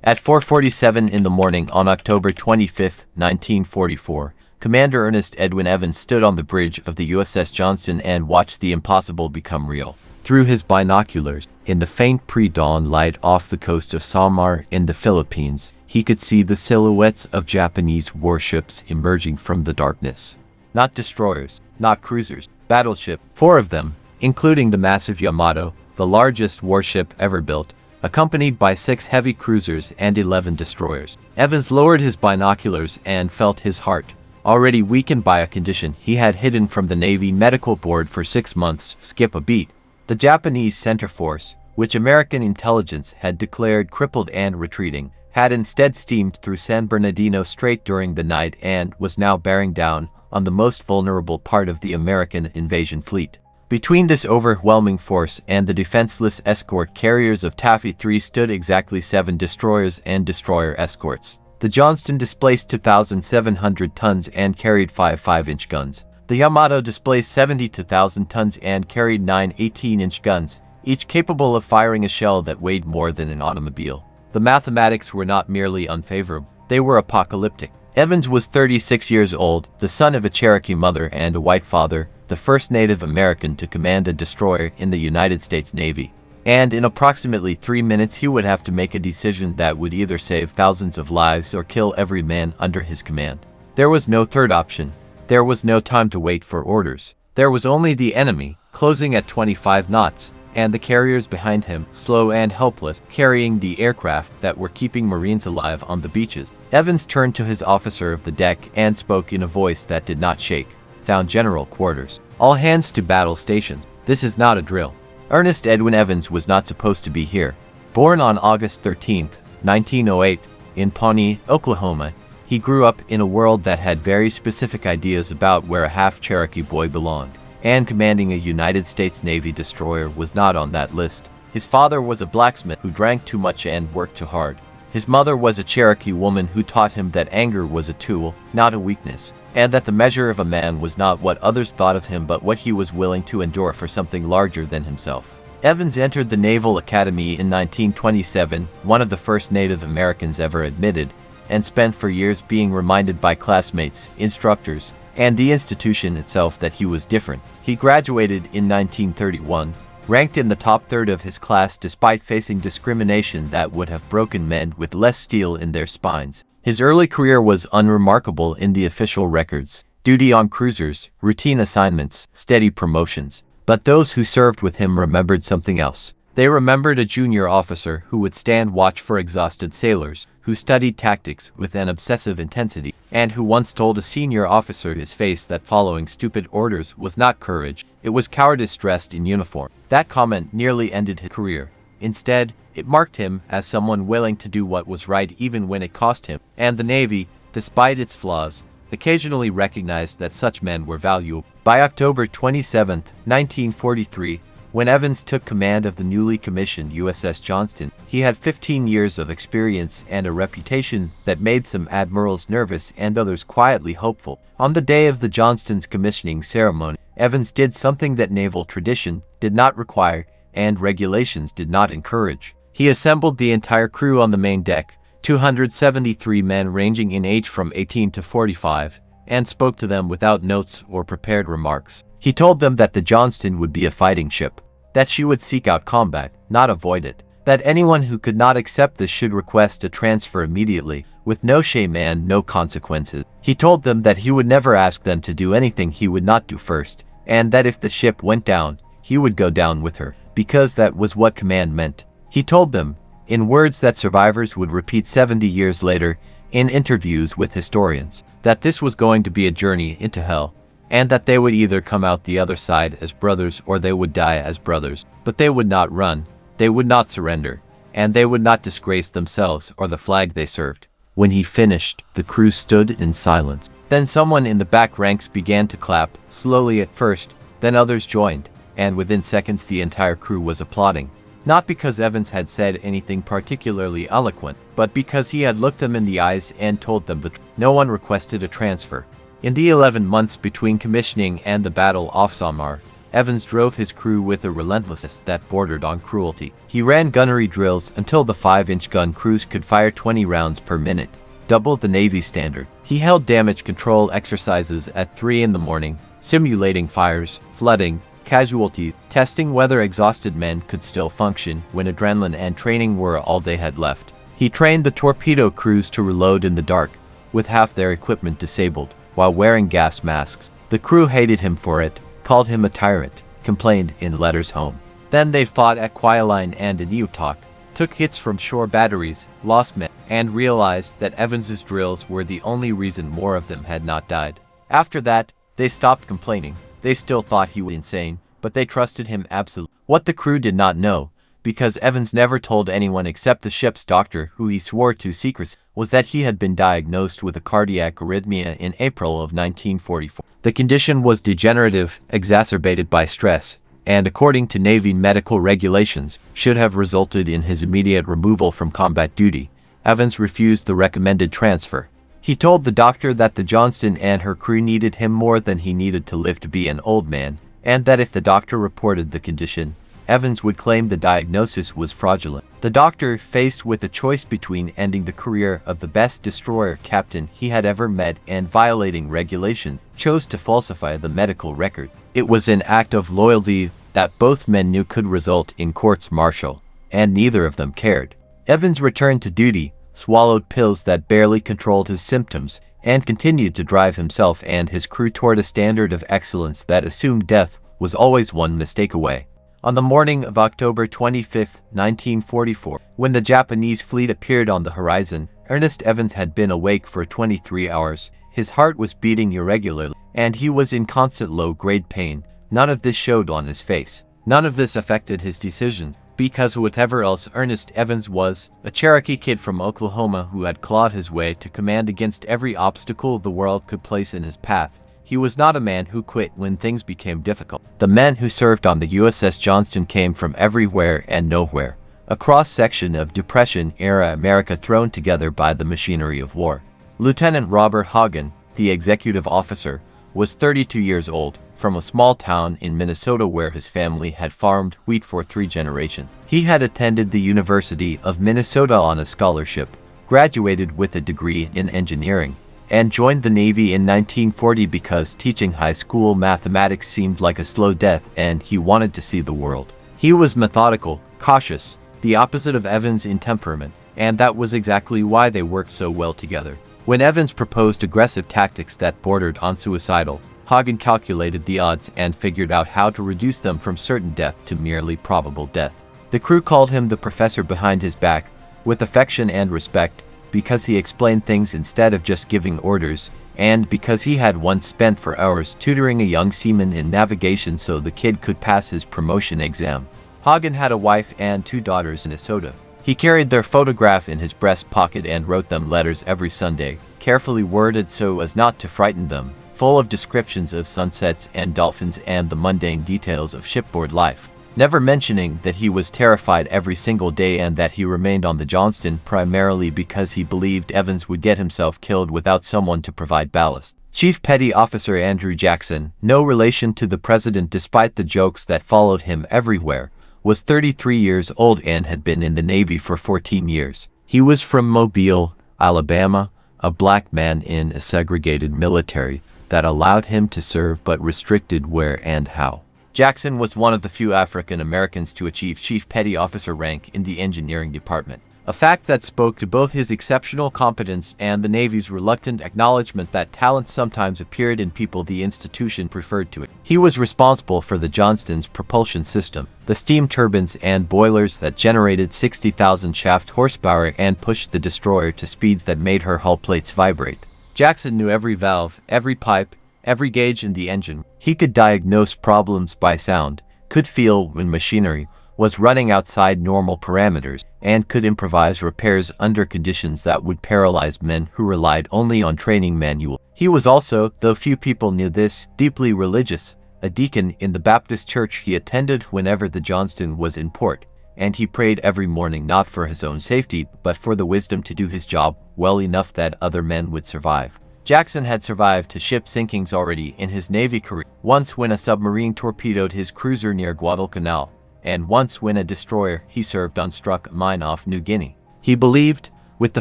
At 4:47 in the morning on October 25, 1944, Commander Ernest Edwin Evans stood on the bridge of the USS Johnston and watched the impossible become real. Through his binoculars, in the faint pre-dawn light off the coast of Samar in the Philippines, he could see the silhouettes of Japanese warships emerging from the darkness. Not destroyers, not cruisers, battleships, 4 of them, including the massive Yamato, the largest warship ever built, accompanied by 6 heavy cruisers and 11 destroyers. Evans lowered his binoculars and felt his heart, already weakened by a condition he had hidden from the Navy Medical Board for 6 months, skip a beat. The Japanese center force, which American intelligence had declared crippled and retreating, had instead steamed through San Bernardino Strait during the night and was now bearing down on the most vulnerable part of the American invasion fleet. Between this overwhelming force and the defenseless escort carriers of Taffy 3 stood exactly 7 destroyers and destroyer escorts. The Johnston displaced 2,700 tons and carried 5 5-inch guns. The Yamato displaced 72,000 tons and carried 9 18-inch guns, each capable of firing a shell that weighed more than an automobile. The mathematics were not merely unfavorable, they were apocalyptic. Evans was 36 years old, the son of a Cherokee mother and a white father, the first Native American to command a destroyer in the United States Navy. And in approximately 3 minutes he would have to make a decision that would either save thousands of lives or kill every man under his command. There was no third option. There was no time to wait for orders. There was only the enemy, closing at 25 knots, and the carriers behind him, slow and helpless, carrying the aircraft that were keeping Marines alive on the beaches. Evans turned to his officer of the deck and spoke in a voice that did not shake. Found general quarters. All hands to battle stations. This is not a drill. Ernest Edwin Evans was not supposed to be here. Born on August 13, 1908, in Pawnee, Oklahoma, he grew up in a world that had very specific ideas about where a half-Cherokee boy belonged, and commanding a United States Navy destroyer was not on that list. His father was a blacksmith who drank too much and worked too hard. His mother was a Cherokee woman who taught him that anger was a tool, not a weakness, and that the measure of a man was not what others thought of him but what he was willing to endure for something larger than himself. Evans entered the Naval Academy in 1927, one of the first Native Americans ever admitted, and spent for years being reminded by classmates, instructors, and the institution itself that he was different. He graduated in 1931, ranked in the top third of his class despite facing discrimination that would have broken men with less steel in their spines. His early career was unremarkable in the official records: duty on cruisers, routine assignments, steady promotions. But those who served with him remembered something else. They remembered a junior officer who would stand watch for exhausted sailors, who studied tactics with an obsessive intensity, and who once told a senior officer to his face that following stupid orders was not courage, it was cowardice dressed in uniform. That comment nearly ended his career. Instead, it marked him as someone willing to do what was right even when it cost him, and the Navy, despite its flaws, occasionally recognized that such men were valuable. By October 27, 1943, when Evans took command of the newly commissioned USS Johnston, he had 15 years of experience and a reputation that made some admirals nervous and others quietly hopeful. On the day of the Johnston's commissioning ceremony, Evans did something that naval tradition did not require and regulations did not encourage. He assembled the entire crew on the main deck, 273 men ranging in age from 18 to 45, and spoke to them without notes or prepared remarks. He told them that the Johnston would be a fighting ship, that she would seek out combat, not avoid it, that anyone who could not accept this should request a transfer immediately, with no shame and no consequences. He told them that he would never ask them to do anything he would not do first, and that if the ship went down, he would go down with her, because that was what command meant. He told them, in words that survivors would repeat 70 years later in interviews with historians, that this was going to be a journey into hell, and that they would either come out the other side as brothers or they would die as brothers. But they would not run, they would not surrender, and they would not disgrace themselves or the flag they served. When he finished, the crew stood in silence. Then someone in the back ranks began to clap, slowly at first, then others joined, and within seconds the entire crew was applauding. Not because Evans had said anything particularly eloquent, but because he had looked them in the eyes and told them the truth. No one requested a transfer. In the 11 months between commissioning and the Battle off Samar, Evans drove his crew with a relentlessness that bordered on cruelty. He ran gunnery drills until the 5-inch gun crews could fire 20 rounds per minute, double the Navy standard. He held damage control exercises at 3 in the morning, simulating fires, flooding, casualties, testing whether exhausted men could still function when adrenaline and training were all they had left. He trained the torpedo crews to reload in the dark, with half their equipment disabled, while wearing gas masks. The crew hated him for it, called him a tyrant, complained in letters home. Then they fought at Kwajalein and in Utah, took hits from shore batteries, lost men, and realized that Evans's drills were the only reason more of them had not died. After that, they stopped complaining. They still thought he was insane, but they trusted him absolutely. What the crew did not know, because Evans never told anyone except the ship's doctor, who he swore to secrecy, was that he had been diagnosed with a cardiac arrhythmia in April of 1944. The condition was degenerative, exacerbated by stress, and according to Navy medical regulations, should have resulted in his immediate removal from combat duty. Evans refused the recommended transfer. He told the doctor that the Johnston and her crew needed him more than he needed to live to be an old man, and that if the doctor reported the condition, Evans would claim the diagnosis was fraudulent. The doctor, faced with a choice between ending the career of the best destroyer captain he had ever met and violating regulation, chose to falsify the medical record. It was an act of loyalty that both men knew could result in courts-martial, and neither of them cared. Evans returned to duty, swallowed pills that barely controlled his symptoms, and continued to drive himself and his crew toward a standard of excellence that assumed death was always one mistake away. On the morning of October 25, 1944, when the Japanese fleet appeared on the horizon, Ernest Evans had been awake for 23 hours. His heart was beating irregularly, and he was in constant low-grade pain. None of this showed on his face. None of this affected his decisions, because whatever else Ernest Evans was, a Cherokee kid from Oklahoma who had clawed his way to command against every obstacle the world could place in his path. He was not a man who quit when things became difficult. The men who served on the USS Johnston came from everywhere and nowhere, a cross-section of Depression-era America thrown together by the machinery of war. Lieutenant Robert Hagen, the executive officer, was 32 years old, from a small town in Minnesota where his family had farmed wheat for 3 generations. He had attended the University of Minnesota on a scholarship, graduated with a degree in engineering, and joined the Navy in 1940 because teaching high school mathematics seemed like a slow death and he wanted to see the world. He was methodical, cautious, the opposite of Evans in temperament, and that was exactly why they worked so well together. When Evans proposed aggressive tactics that bordered on suicidal, Hagen calculated the odds and figured out how to reduce them from certain death to merely probable death. The crew called him the professor behind his back, with affection and respect, because he explained things instead of just giving orders, and because he had once spent for hours tutoring a young seaman in navigation so the kid could pass his promotion exam. Hagen had a wife and 2 daughters in Minnesota. He carried their photograph in his breast pocket and wrote them letters every Sunday, carefully worded so as not to frighten them, full of descriptions of sunsets and dolphins and the mundane details of shipboard life, never mentioning that he was terrified every single day and that he remained on the Johnston primarily because he believed Evans would get himself killed without someone to provide ballast. Chief Petty Officer Andrew Jackson, no relation to the president despite the jokes that followed him everywhere, was 33 years old and had been in the Navy for 14 years. He was from Mobile, Alabama, a black man in a segregated military that allowed him to serve but restricted where and how. Jackson was one of the few African Americans to achieve Chief Petty Officer rank in the engineering department, a fact that spoke to both his exceptional competence and the Navy's reluctant acknowledgement that talent sometimes appeared in people the institution preferred to it. He was responsible for the Johnston's propulsion system, the steam turbines and boilers that generated 60,000 shaft horsepower and pushed the destroyer to speeds that made her hull plates vibrate. Jackson knew every valve, every pipe, every gauge in the engine. He could diagnose problems by sound, could feel when machinery was running outside normal parameters, and could improvise repairs under conditions that would paralyze men who relied only on training manual. He was also, though few people knew this, deeply religious, a deacon in the Baptist church he attended whenever the Johnston was in port, and he prayed every morning not for his own safety but for the wisdom to do his job well enough that other men would survive. Jackson had survived 2 ship sinkings already in his Navy career, once when a submarine torpedoed his cruiser near Guadalcanal, and once when a destroyer he served on struck a mine off New Guinea. He believed, with the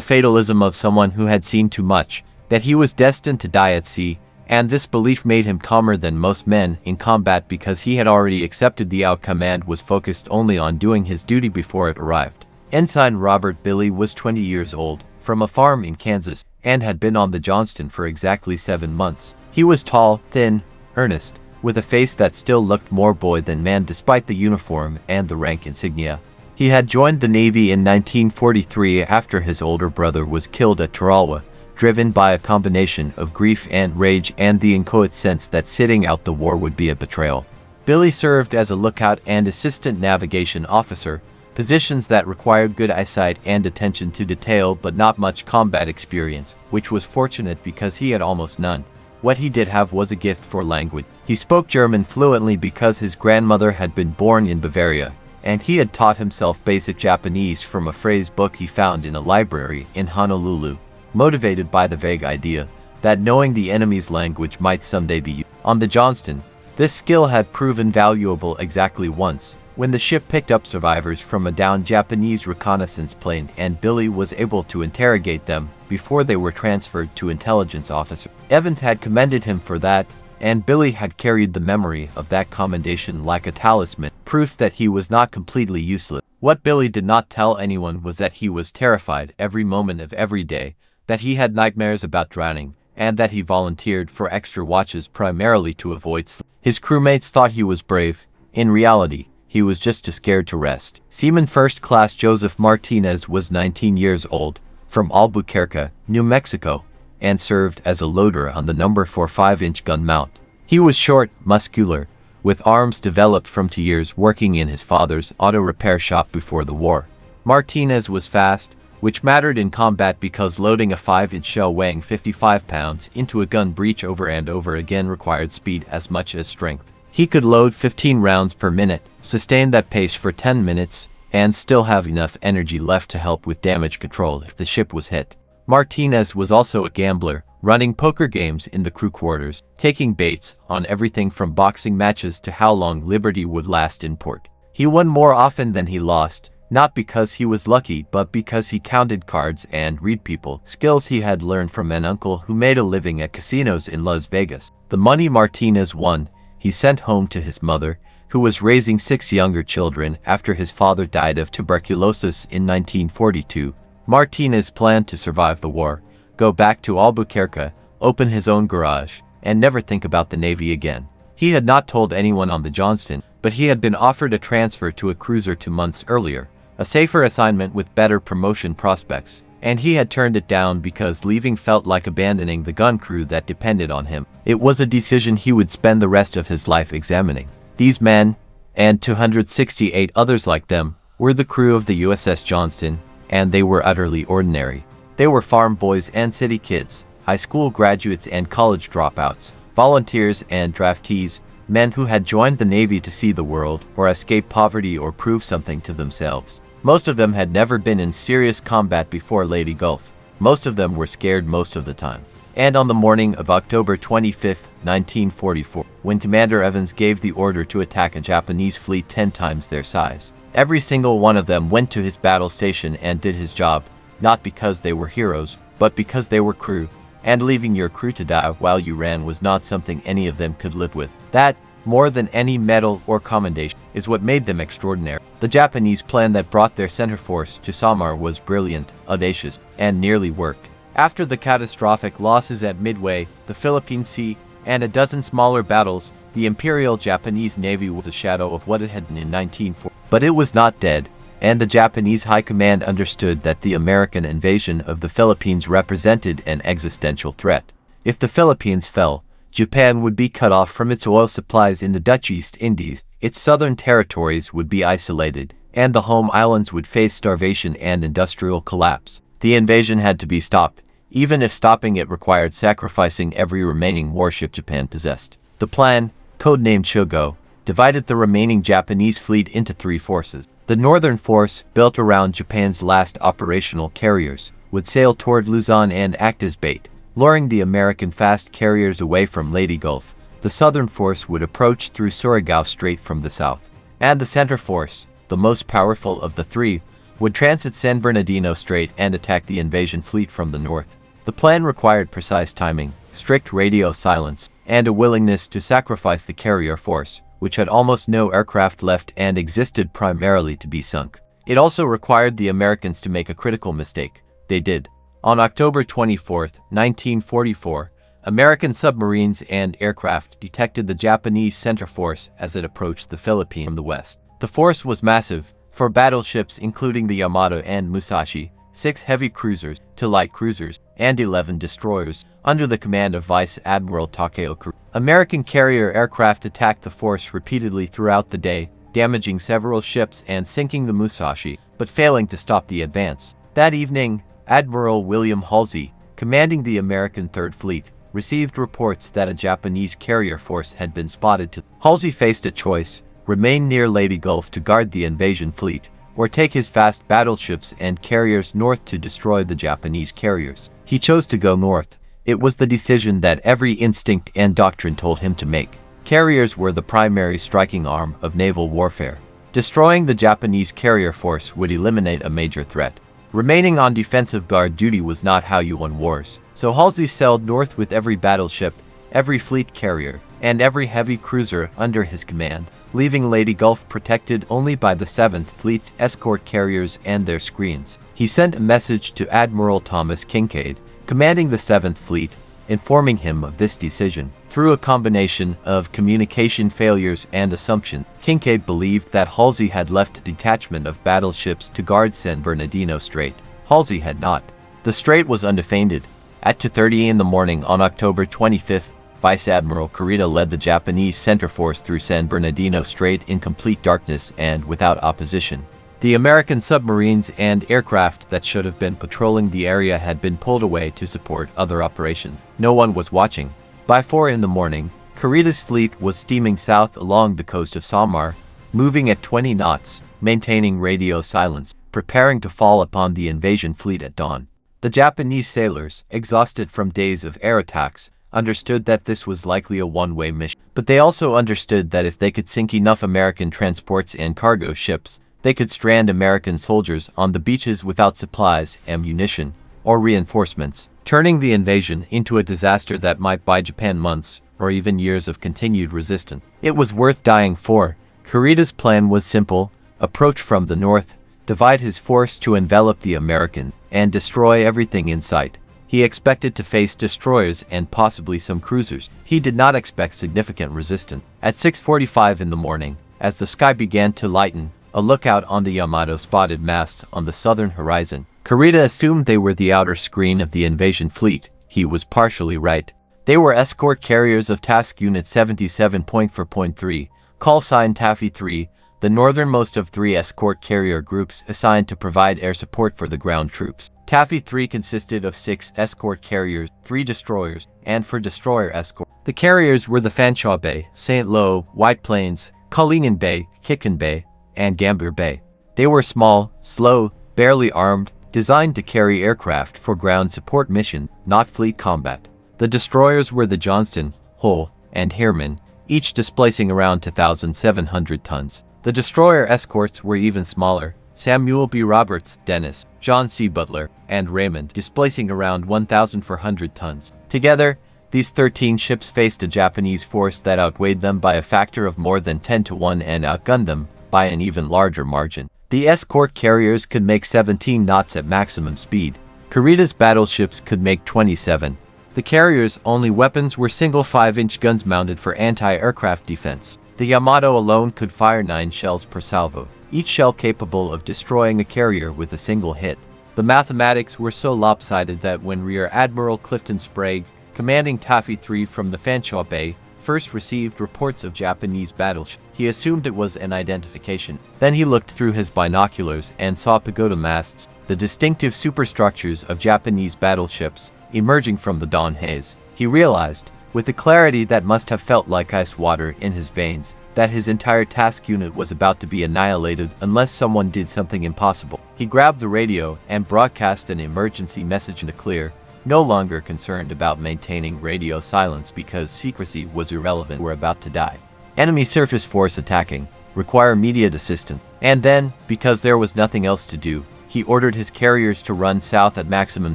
fatalism of someone who had seen too much, that he was destined to die at sea, and this belief made him calmer than most men in combat because he had already accepted the outcome and was focused only on doing his duty before it arrived. Ensign Robert Billy was 20 years old, from a farm in Kansas, and had been on the Johnston for exactly 7 months. He was tall, thin, earnest, with a face that still looked more boy than man despite the uniform and the rank insignia. He had joined the Navy in 1943 after his older brother was killed at Tarawa, driven by a combination of grief and rage and the inchoate sense that sitting out the war would be a betrayal. Billy served as a lookout and assistant navigation officer, positions that required good eyesight and attention to detail but not much combat experience, which was fortunate because he had almost none. What he did have was a gift for language. He spoke German fluently because his grandmother had been born in Bavaria, and he had taught himself basic Japanese from a phrase book he found in a library in Honolulu, motivated by the vague idea that knowing the enemy's language might someday be used. On the Johnston, this skill had proven valuable exactly once, when the ship picked up survivors from a downed Japanese reconnaissance plane and Billy was able to interrogate them before they were transferred to intelligence officer. Evans had commended him for that, and Billy had carried the memory of that commendation like a talisman, proof that he was not completely useless. What Billy did not tell anyone was that he was terrified every moment of every day, that he had nightmares about drowning, and that he volunteered for extra watches primarily to avoid sleep. His crewmates thought he was brave. In reality, he was just too scared to rest. Seaman First Class Joseph Martinez was 19 years old, from Albuquerque, New Mexico, and served as a loader on the No. 4 5-inch gun mount. He was short, muscular, with arms developed from 2 years working in his father's auto repair shop before the war. Martinez was fast, which mattered in combat because loading a 5-inch shell weighing 55 pounds into a gun breech over and over again required speed as much as strength. He could load 15 rounds per minute, sustain that pace for 10 minutes, and still have enough energy left to help with damage control if the ship was hit. Martinez was also a gambler, running poker games in the crew quarters, taking baits on everything from boxing matches to how long Liberty would last in port. He won more often than he lost, not because he was lucky but because he counted cards and read people, skills he had learned from an uncle who made a living at casinos in Las Vegas. The money Martinez won, he sent home to his mother, who was raising 6 younger children after his father died of tuberculosis in 1942. Martinez planned to survive the war, go back to Albuquerque, open his own garage, and never think about the Navy again. He had not told anyone on the Johnston, but he had been offered a transfer to a cruiser 2 months earlier, a safer assignment with better promotion prospects, and he had turned it down because leaving felt like abandoning the gun crew that depended on him. It was a decision he would spend the rest of his life examining. These men, and 268 others like them, were the crew of the USS Johnston, and they were utterly ordinary. They were farm boys and city kids, high school graduates and college dropouts, volunteers and draftees, men who had joined the Navy to see the world, or escape poverty or prove something to themselves. Most of them had never been in serious combat before Leyte Gulf. Most of them were scared most of the time. And on the morning of October 25, 1944, when Commander Evans gave the order to attack a Japanese fleet 10 times their size, every single one of them went to his battle station and did his job, not because they were heroes, but because they were crew, and leaving your crew to die while you ran was not something any of them could live with. That, more than any medal or commendation, is what made them extraordinary. The Japanese plan that brought their center force to Samar was brilliant, audacious, and nearly worked. After the catastrophic losses at Midway, the Philippine Sea, and a dozen smaller battles, the Imperial Japanese Navy was a shadow of what it had been in 1940. But it was not dead, and the Japanese High Command understood that the American invasion of the Philippines represented an existential threat. If the Philippines fell, Japan would be cut off from its oil supplies in the Dutch East Indies, its southern territories would be isolated, and the home islands would face starvation and industrial collapse. The invasion had to be stopped, even if stopping it required sacrificing every remaining warship Japan possessed. The plan, codenamed Shogo, divided the remaining Japanese fleet into 3 forces. The northern force, built around Japan's last operational carriers, would sail toward Luzon and act as bait, luring the American fast carriers away from Leyte Gulf. The southern force would approach through Surigao Strait from the south, and the center force, the most powerful of the three, would transit San Bernardino Strait and attack the invasion fleet from the north. The plan required precise timing, strict radio silence, and a willingness to sacrifice the carrier force, which had almost no aircraft left and existed primarily to be sunk. It also required the Americans to make a critical mistake. They did. On October 24, 1944, American submarines and aircraft detected the Japanese center force as it approached the Philippines from the west. The force was massive, 4 battleships including the Yamato and Musashi, 6 heavy cruisers, 2 light cruisers, and 11 destroyers, under the command of Vice Admiral Takeo Kurita. American carrier aircraft attacked the force repeatedly throughout the day, damaging several ships and sinking the Musashi, but failing to stop the advance. That evening, Admiral William Halsey, commanding the American Third Fleet, received reports that a Japanese carrier force had been spotted. Halsey faced a choice: remain near Leyte Gulf to guard the invasion fleet, or take his fast battleships and carriers north to destroy the Japanese carriers. He chose to go north. It was the decision that every instinct and doctrine told him to make. Carriers were the primary striking arm of naval warfare. Destroying the Japanese carrier force would eliminate a major threat. Remaining on defensive guard duty was not how you won wars, so Halsey sailed north with every battleship, every fleet carrier, and every heavy cruiser under his command, leaving Leyte Gulf protected only by the 7th Fleet's escort carriers and their screens. He sent a message to Admiral Thomas Kinkaid, commanding the 7th Fleet, informing him of this decision. Through a combination of communication failures and assumption, Kinkaid believed that Halsey had left a detachment of battleships to guard San Bernardino Strait. Halsey had not. The strait was undefended. At 2:30 in the morning on October 25th, Vice Admiral Kurita led the Japanese center force through San Bernardino Strait in complete darkness and without opposition. The American submarines and aircraft that should have been patrolling the area had been pulled away to support other operations. No one was watching. By 4 in the morning, Kurita's fleet was steaming south along the coast of Samar, moving at 20 knots, maintaining radio silence, preparing to fall upon the invasion fleet at dawn. The Japanese sailors, exhausted from days of air attacks, understood that this was likely a one-way mission. But they also understood that if they could sink enough American transports and cargo ships, they could strand American soldiers on the beaches without supplies, ammunition, or reinforcements, turning the invasion into a disaster that might buy Japan months or even years of continued resistance. It was worth dying for. Kurita's plan was simple: approach from the north, divide his force to envelop the Americans, and destroy everything in sight. He expected to face destroyers and possibly some cruisers. He did not expect significant resistance. At 6:45 in the morning, as the sky began to lighten, a lookout on the Yamato spotted masts on the southern horizon. Kurita assumed they were the outer screen of the invasion fleet. He was partially right. They were escort carriers of Task Unit 77.4.3, call sign Taffy 3, the northernmost of 3 escort carrier groups assigned to provide air support for the ground troops. Taffy 3 consisted of 6 escort carriers, 3 destroyers, and 4 destroyer escort. The carriers were the Fanshawe Bay, St. Lo, White Plains, Cullinan Bay, Kitchen Bay, and Gambier Bay. They were small, slow, barely armed, designed to carry aircraft for ground support mission, not fleet combat. The destroyers were the Johnston, Hull, and Harriman, each displacing around 2,700 tons. The destroyer escorts were even smaller: Samuel B. Roberts, Dennis, John C. Butler, and Raymond, displacing around 1,400 tons. Together, these 13 ships faced a Japanese force that outweighed them by a factor of more than 10 to 1 and outgunned them by an even larger margin. The escort carriers could make 17 knots at maximum speed. Kurita's battleships could make 27. The carriers' only weapons were single 5-inch guns mounted for anti-aircraft defense. The Yamato alone could fire 9 shells per salvo, each shell capable of destroying a carrier with a single hit. The mathematics were so lopsided that when Rear Admiral Clifton Sprague, commanding Taffy 3 from the Fanshawe Bay, first received reports of Japanese battleships, he assumed it was an identification. Then he looked through his binoculars and saw pagoda masts, the distinctive superstructures of Japanese battleships, emerging from the dawn haze. He realized, with a clarity that must have felt like ice water in his veins, that his entire task unit was about to be annihilated unless someone did something impossible. He grabbed the radio and broadcast an emergency message in the clear: no longer concerned about maintaining radio silence because secrecy was irrelevant. Were about to die. Enemy surface force attacking, require immediate assistance. And then, because there was nothing else to do, he ordered his carriers to run south at maximum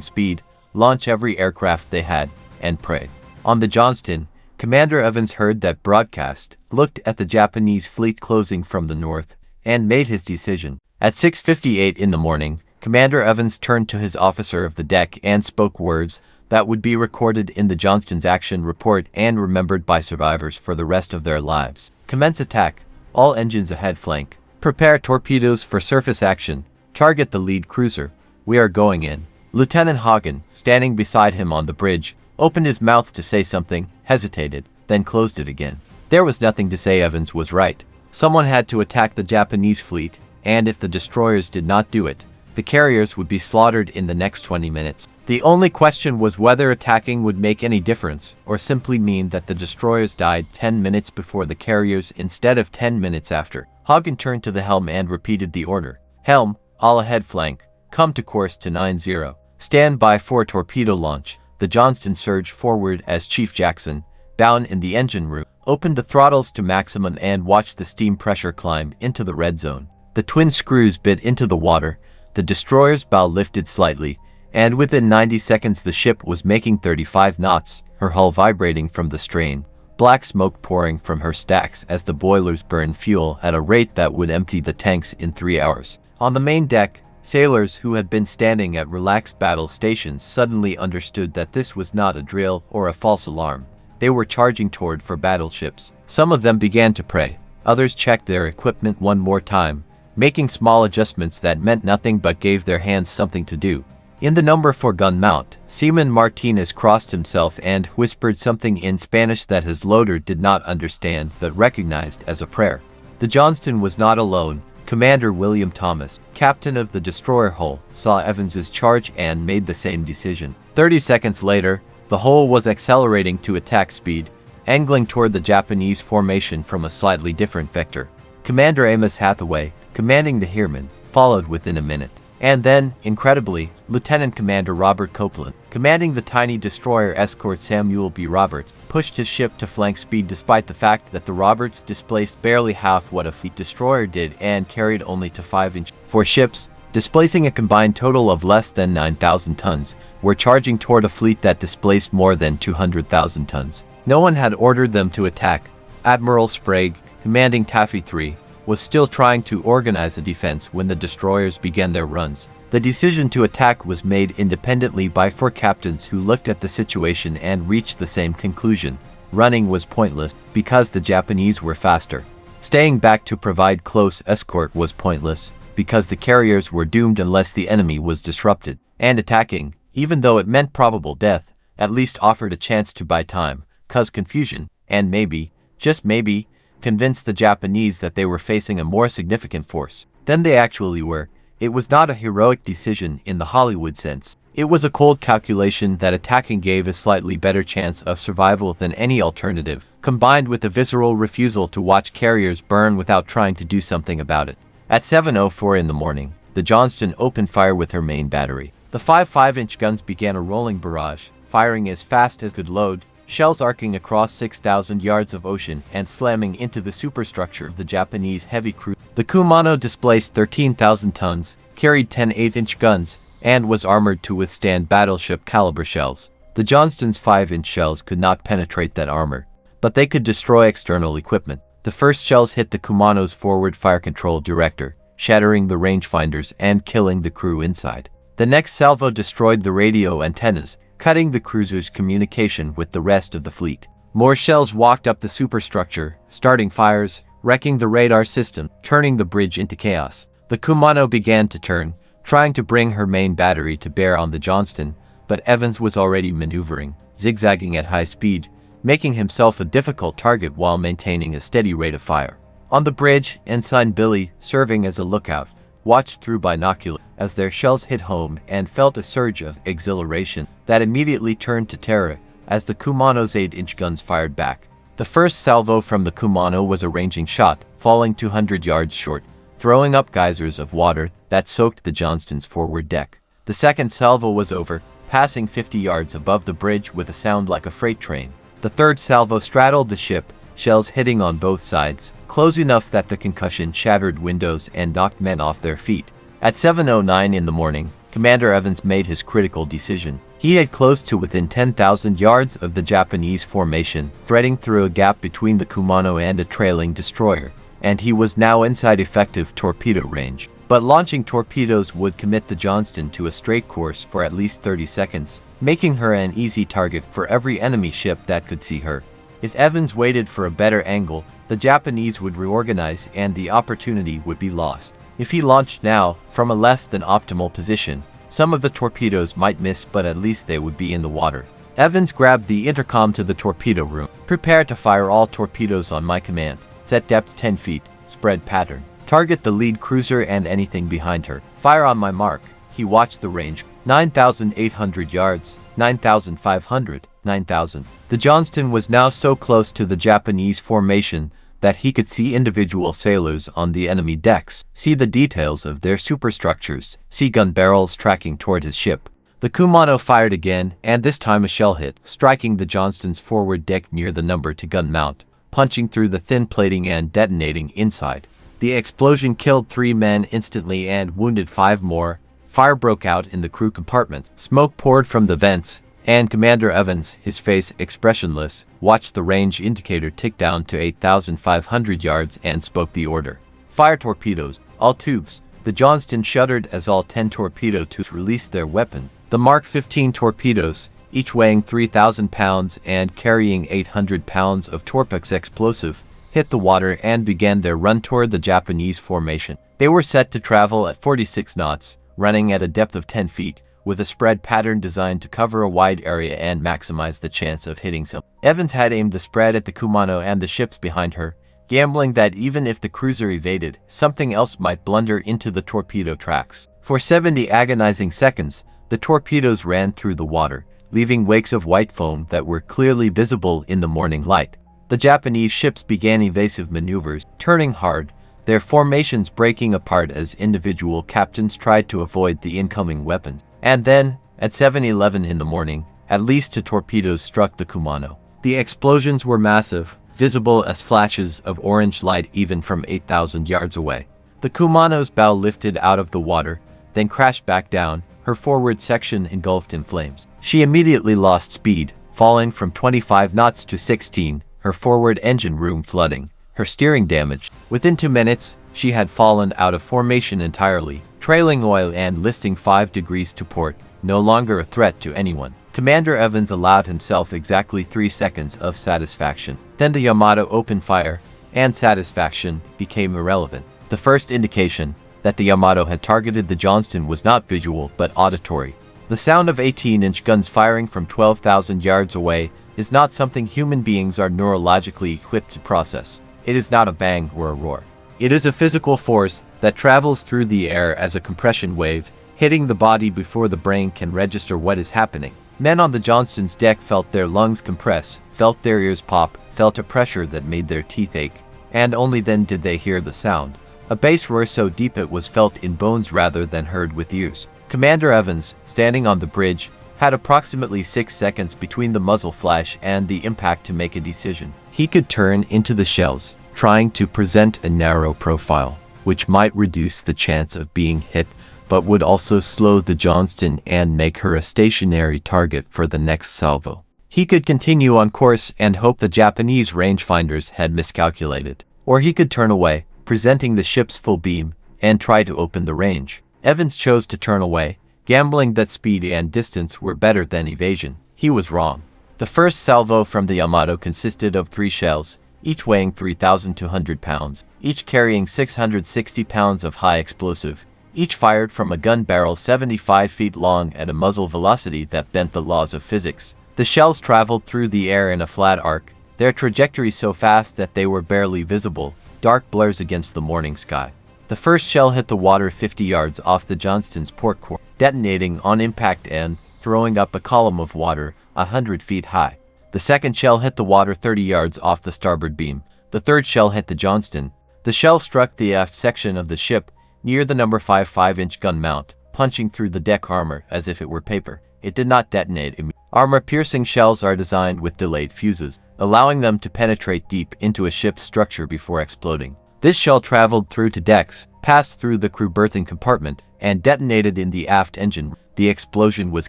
speed, launch every aircraft they had, and pray. On the Johnston, Commander Evans heard that broadcast, looked at the Japanese fleet closing from the north, and made his decision. At 6:58 in the morning, Commander Evans turned to his officer of the deck and spoke words that would be recorded in the Johnston's action report and remembered by survivors for the rest of their lives. Commence attack. All engines ahead flank. Prepare torpedoes for surface action. Target the lead cruiser. We are going in. Lieutenant Hagen, standing beside him on the bridge, opened his mouth to say something, hesitated, then closed it again. There was nothing to say. Evans was right. Someone had to attack the Japanese fleet, and if the destroyers did not do it, the carriers would be slaughtered in the next 20 minutes. The only question was whether attacking would make any difference, or simply mean that the destroyers died 10 minutes before the carriers instead of 10 minutes after. Hagen turned to the helm and repeated the order. Helm, all ahead flank, come to course to 90. Stand by for torpedo launch. The Johnston surged forward as Chief Jackson, down in the engine room, opened the throttles to maximum and watched the steam pressure climb into the red zone. The twin screws bit into the water, the destroyer's bow lifted slightly, and within 90 seconds the ship was making 35 knots, her hull vibrating from the strain, black smoke pouring from her stacks as the boilers burned fuel at a rate that would empty the tanks in 3 hours. On the main deck, sailors who had been standing at relaxed battle stations suddenly understood that this was not a drill or a false alarm. They were charging toward for battleships. Some of them began to pray. Others checked their equipment one more time, making small adjustments that meant nothing but gave their hands something to do. In the number 4 gun mount, Seaman Martinez crossed himself and whispered something in Spanish that his loader did not understand but recognized as a prayer. The Johnston was not alone. Commander William Thomas, captain of the destroyer hull, saw Evans's charge and made the same decision. 30 seconds later, the hull was accelerating to attack speed, angling toward the Japanese formation from a slightly different vector. Commander Amos Hathaway, commanding the Heermann, followed within a minute. And then, incredibly, Lieutenant Commander Robert Copeland, commanding the tiny destroyer escort Samuel B. Roberts, pushed his ship to flank speed despite the fact that the Roberts displaced barely half what a fleet destroyer did and carried only to 5-inch. 4 ships, displacing a combined total of less than 9,000 tons, were charging toward a fleet that displaced more than 200,000 tons. No one had ordered them to attack. Admiral Sprague, commanding Taffy 3, was still trying to organize a defense when the destroyers began their runs. The decision to attack was made independently by 4 captains who looked at the situation and reached the same conclusion. Running was pointless because the Japanese were faster. Staying back to provide close escort was pointless because the carriers were doomed unless the enemy was disrupted. And attacking, even though it meant probable death, at least offered a chance to buy time, cause confusion, and maybe, just maybe, convinced the Japanese that they were facing a more significant force than they actually were. It was not a heroic decision in the Hollywood sense. It was a cold calculation that attacking gave a slightly better chance of survival than any alternative, combined with a visceral refusal to watch carriers burn without trying to do something about it. At 7:04 in the morning, the Johnston opened fire with her main battery. The 5 5-inch guns began a rolling barrage, firing as fast as could load, shells arcing across 6,000 yards of ocean and slamming into the superstructure of the Japanese heavy cruiser. The Kumano displaced 13,000 tons, carried 10 8-inch guns, and was armored to withstand battleship caliber shells. The Johnston's 5-inch shells could not penetrate that armor, but they could destroy external equipment. The first shells hit the Kumano's forward fire control director, shattering the rangefinders and killing the crew inside. The next salvo destroyed the radio antennas, cutting the cruiser's communication with the rest of the fleet. More shells walked up the superstructure, starting fires, wrecking the radar system, turning the bridge into chaos. The Kumano began to turn, trying to bring her main battery to bear on the Johnston, but Evans was already maneuvering, zigzagging at high speed, making himself a difficult target while maintaining a steady rate of fire. On the bridge, Ensign Billy, serving as a lookout, watched through binoculars as their shells hit home and felt a surge of exhilaration that immediately turned to terror as the Kumano's 8-inch guns fired back. The first salvo from the Kumano was a ranging shot, falling 200 yards short, throwing up geysers of water that soaked the Johnston's forward deck. The second salvo was over, passing 50 yards above the bridge with a sound like a freight train. The third salvo straddled the ship, shells hitting on both sides, close enough that the concussion shattered windows and knocked men off their feet. At 7:09 in the morning, Commander Evans made his critical decision. He had closed to within 10,000 yards of the Japanese formation, threading through a gap between the Kumano and a trailing destroyer, and he was now inside effective torpedo range. But launching torpedoes would commit the Johnston to a straight course for at least 30 seconds, making her an easy target for every enemy ship that could see her. If Evans waited for a better angle, the Japanese would reorganize and the opportunity would be lost. If he launched now, from a less than optimal position, some of the torpedoes might miss, but at least they would be in the water. Evans grabbed the intercom to the torpedo room. "Prepare to fire all torpedoes on my command. Set depth 10 feet. Spread pattern. Target the lead cruiser and anything behind her. Fire on my mark." He watched the range. 9,800 yards. 9,500. 9,000. The Johnston was now so close to the Japanese formation that he could see individual sailors on the enemy decks, see the details of their superstructures, see gun barrels tracking toward his ship. The Kumano fired again, and this time a shell hit, striking the Johnston's forward deck near the number 2 gun mount, punching through the thin plating and detonating inside. The explosion killed 3 men instantly and wounded 5 more. Fire broke out in the crew compartments. Smoke poured from the vents, and Commander Evans, his face expressionless, watched the range indicator tick down to 8,500 yards and spoke the order. "Fire torpedoes, all tubes." The Johnston shuddered as all 10 torpedo tubes released their weapon. The Mark 15 torpedoes, each weighing 3,000 pounds and carrying 800 pounds of Torpex explosive, hit the water and began their run toward the Japanese formation. They were set to travel at 46 knots, running at a depth of 10 feet, with a spread pattern designed to cover a wide area and maximize the chance of hitting some. Evans had aimed the spread at the Kumano and the ships behind her, gambling that even if the cruiser evaded, something else might blunder into the torpedo tracks. For 70 agonizing seconds, the torpedoes ran through the water, leaving wakes of white foam that were clearly visible in the morning light. The Japanese ships began evasive maneuvers, turning hard, their formations breaking apart as individual captains tried to avoid the incoming weapons. And then, at 7:11 in the morning, at least 2 torpedoes struck the Kumano. The explosions were massive, visible as flashes of orange light even from 8,000 yards away. The Kumano's bow lifted out of the water, then crashed back down, her forward section engulfed in flames. She immediately lost speed, falling from 25 knots to 16, her forward engine room flooding, her steering damaged. Within 2 minutes, she had fallen out of formation entirely, trailing oil and listing 5 degrees to port, no longer a threat to anyone. Commander Evans allowed himself exactly 3 seconds of satisfaction. Then the Yamato opened fire, and satisfaction became irrelevant. The first indication that the Yamato had targeted the Johnston was not visual but auditory. The sound of 18-inch guns firing from 12,000 yards away is not something human beings are neurologically equipped to process. It is not a bang or a roar. It is a physical force that travels through the air as a compression wave, hitting the body before the brain can register what is happening. Men on the Johnston's deck felt their lungs compress, felt their ears pop, felt a pressure that made their teeth ache, and only then did they hear the sound. A bass roar so deep it was felt in bones rather than heard with ears. Commander Evans, standing on the bridge, had approximately 6 seconds between the muzzle flash and the impact to make a decision. He could turn into the shells, trying to present a narrow profile, which might reduce the chance of being hit, but would also slow the Johnston and make her a stationary target for the next salvo. He could continue on course and hope the Japanese rangefinders had miscalculated. Or he could turn away, presenting the ship's full beam, and try to open the range. Evans chose to turn away, gambling that speed and distance were better than evasion. He was wrong. The first salvo from the Yamato consisted of 3 shells, each weighing 3,200 pounds, each carrying 660 pounds of high explosive, each fired from a gun barrel 75 feet long at a muzzle velocity that bent the laws of physics. The shells traveled through the air in a flat arc, their trajectory so fast that they were barely visible, dark blurs against the morning sky. The first shell hit the water 50 yards off the Johnston's port quarter, detonating on impact and throwing up a column of water 100 feet high. The second shell hit the water 30 yards off the starboard beam. The third shell hit the Johnston. The shell struck the aft section of the ship, near the number 5 5-inch gun mount, punching through the deck armor as if it were paper. it did not detonate immediately. Armor-piercing shells are designed with delayed fuses, allowing them to penetrate deep into a ship's structure before exploding. This shell traveled through to decks, passed through the crew berthing compartment, and detonated in the aft engine. The explosion was